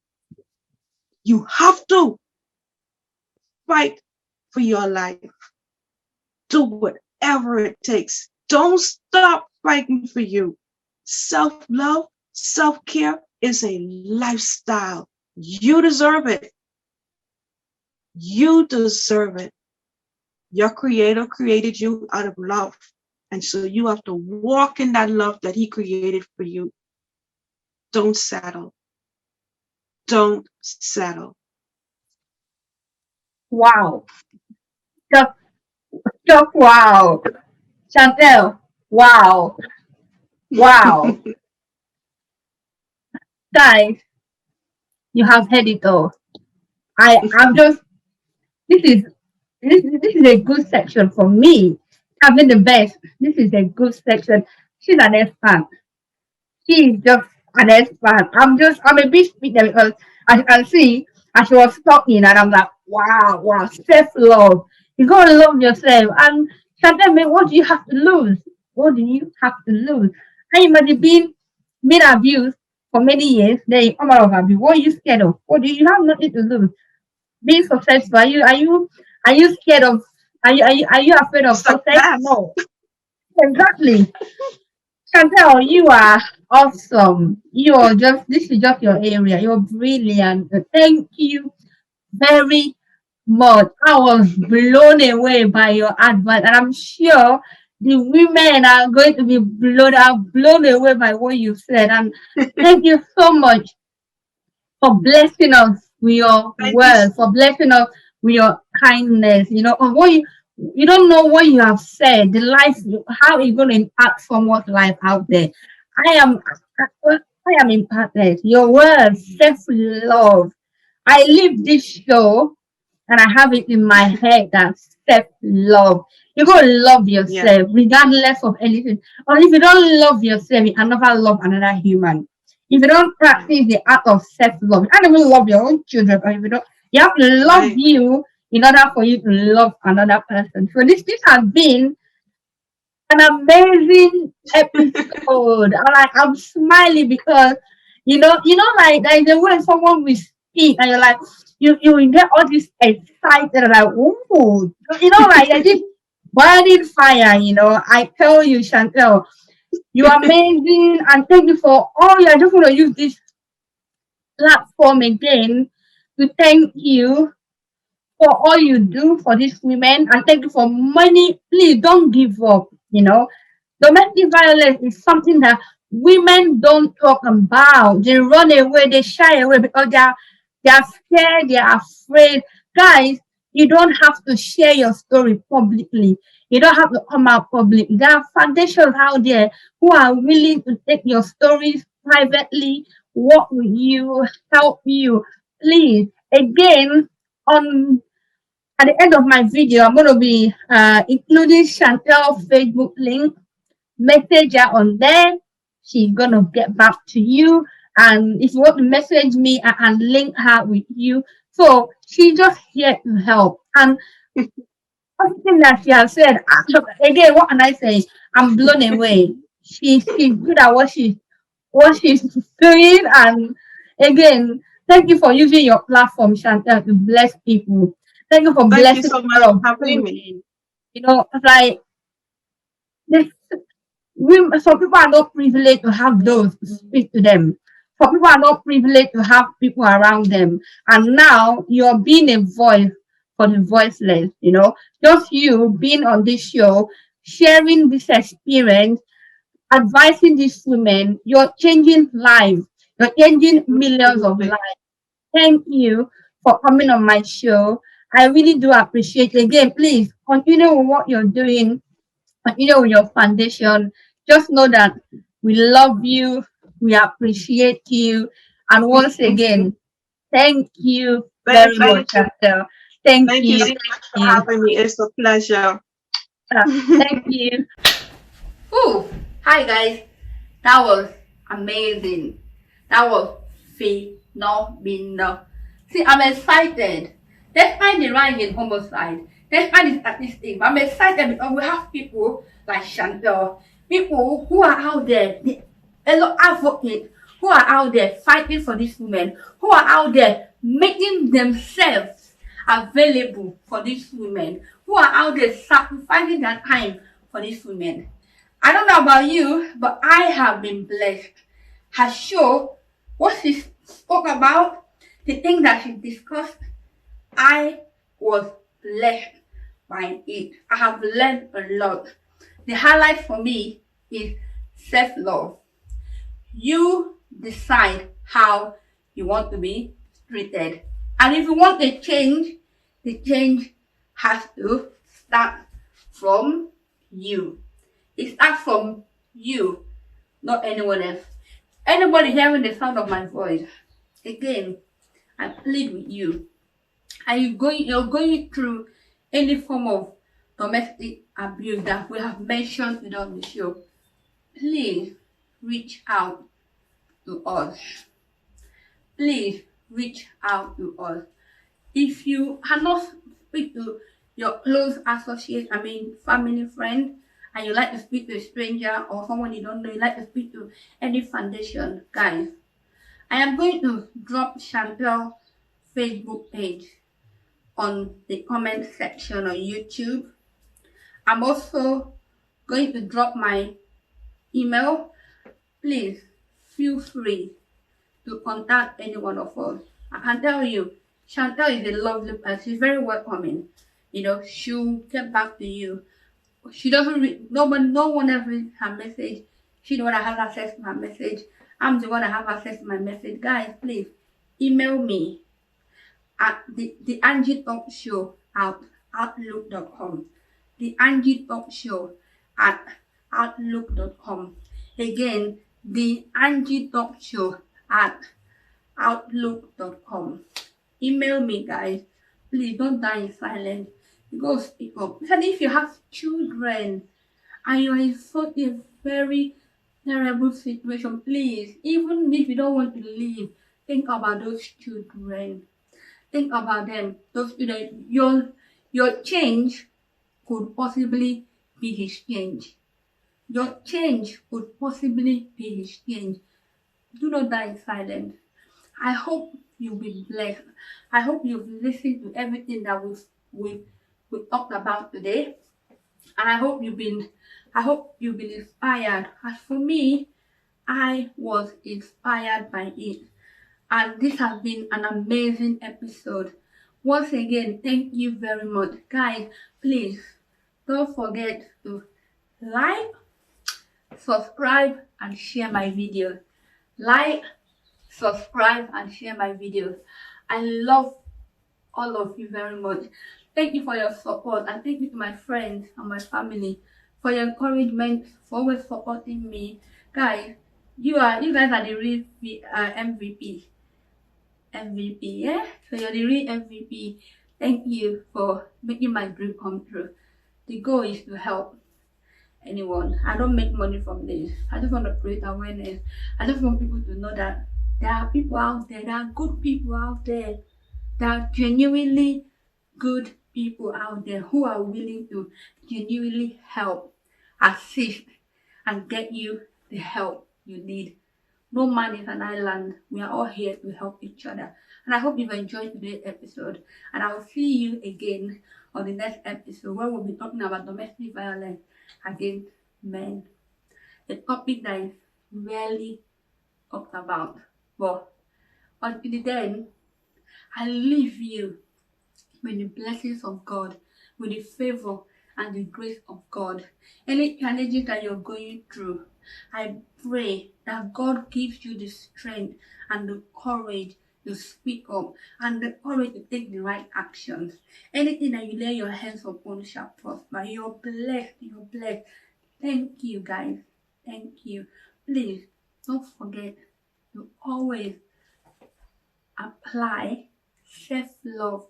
You have to fight for your life. Do whatever it takes. Don't stop fighting for you. Self-love, self-care is a lifestyle. You deserve it. You deserve it. Your creator created you out of love. And so you have to walk in that love that he created for you. Don't settle. Don't settle. Wow. Just wow. Chantel, wow. Wow. Guys, you have heard it all. I'm just this is a good section for me. I've been the best. This is a good section. She's an expert. She is just an expert. I'm a bit speak there because as you can see, as she was talking, and I'm like, wow, wow, self love. You gotta love yourself. And Chantel, man, what do you have to lose? What do you have to lose? And you might have been abused for many years. Then you come out of abuse. What are you scared of? What do you have nothing to lose? Being successful. Are you scared of are you afraid of success? Success. No. Exactly. Chantel, you are awesome. This is just your area. You're brilliant. Thank you very much. I was blown away by your advice, and I'm sure the women are going to be blown away by what you said. And thank you so much for blessing us with your Thank you. words, for blessing us with your kindness. Of what you don't know what you have said, the life, how it's going to impact someone's life out there. I am, I am impacted. Your words, self love. I live this show and I have it in my head that self love. You gotta love Yeah. yourself regardless of anything. Or if you don't love yourself, you can never love another human. If you don't practice the art of self love, you can't even love your own children. Or if you don't, you have to love Right. you in order for you to love another person. So this has been an amazing episode. I'm smiling because like there's a way someone will speak and you're like you will get all this excited and like ooh, like there's this burning fire. I tell you, Chantel, you're amazing, and thank you for all. I just want to use this platform again to thank you for all you do for these women, and thank you for money. Please don't give up. Domestic violence is something that women don't talk about. They run away, they shy away because they are scared, they are afraid. Guys, you don't have to share your story publicly. You don't have to come out public. There are foundations out there who are willing to take your stories privately, work with you, help you. Please, again, on at the end of my video, I'm going to be including Chantel's Facebook link. Message her on there. She's going to get back to you. And if you want to message me, I can link her with you. So she's just here to help. And everything that she has said, again, what can I say? I'm blown away. She's good at what she's doing. And again, thank you for using your platform, Chantel, to bless people. Thank you for Thank you blessing so a much lot for of having me. women. Like this, some people are not privileged to have those to speak to them. Some people are not privileged to have people around them. And now you're being a voice for the voiceless. Just you being on this show, sharing this experience, advising these women, you're changing lives. You're changing millions of Absolutely. lives. Thank you for coming on my show. I really do appreciate it. Again, please continue with what you're doing, continue with your foundation. Just know that we love you, we appreciate you, and once again, thank you very much, Thank you. Chantel. Thank Thank you you. so Thank much for you. having me. It's a pleasure. Thank you. Ooh, hi guys. That was amazing. That was phenomenal. See, I'm excited. Despite the rise in homicide, despite the statistics, I'm excited because we have people like Chantel, people who are out there, a lot advocates who are out there fighting for these women, who are out there making themselves available for these women, who are out there sacrificing their time for these women. I don't know about you, but I have been blessed. Her show, what she spoke about, the things that she discussed, I was blessed by it. I have learned a lot. The highlight for me is self-love. You decide how you want to be treated. And if you want a change, the change has to start from you. It starts from you, not anyone else. Anybody hearing the sound of my voice, again, I plead with you. Are you're going through any form of domestic abuse that we have mentioned without the show, please reach out to us. Please reach out to us. If you cannot speak to your close associate, family friend, and you like to speak to a stranger or someone you don't know, you like to speak to any foundation, guys, I am going to drop Chantel's Facebook page on the comment section on YouTube. I'm also going to drop my email. Please feel free to contact any one of us. I can tell you, Chantel is a lovely person. She's very welcoming. She'll get back to you. She doesn't read, no one ever reads her message. She's the one that has access to her message. I'm the one that have access to my message. Guys, please email me at the Angie Talk Show at outlook.com. The Angie Talk Show at outlook.com. Again, the Angie Talk Show at outlook.com. Email me, guys. Please don't die in silence. Go speak up. And if you have children and you are in such a very terrible situation, please, even if you don't want to leave, think about those children. Think about them. Those, your change could possibly be his change. Your change could possibly be his change. Do not die in silence. I hope you've been blessed. I hope you've listened to everything that we've talked about today. And I hope you've been inspired. As for me, I was inspired by it. And this has been an amazing episode. Once again, thank you very much. Guys, please don't forget to like, subscribe, and share my video. Like, subscribe, and share my videos. I love all of you very much. Thank you for your support, and thank you to my friends and my family for your encouragement, for always supporting me. Guys, you guys are the real MVP. Yeah? So you're the real MVP. Thank you for making my dream come true. The goal is to help anyone. I don't make money from this. I just want to create awareness. I just want people to know that there are people out there, there are good people out there, there are genuinely good people out there who are willing to genuinely help, assist, and get you the help you need. No man is an island. We are all here to help each other. And I hope you've enjoyed today's episode. And I will see you again on the next episode where we'll be talking about domestic violence against men. A topic that is rarely talked about. But until then, I leave you with the blessings of God, with the favor and the grace of God. Any challenges that you're going through, I pray that God gives you the strength and the courage to speak up and the courage to take the right actions. Anything that you lay your hands upon shall prosper. You're blessed. You're blessed. Thank you, guys. Thank you. Please don't forget to always apply self-love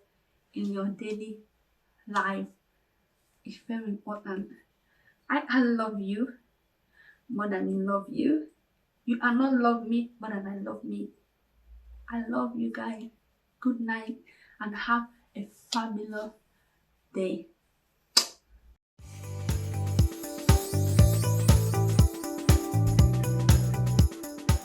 in your daily life. It's very important. I love you more than you love you. You cannot love me more than I love me. I love you guys. Good night and have a fabulous day.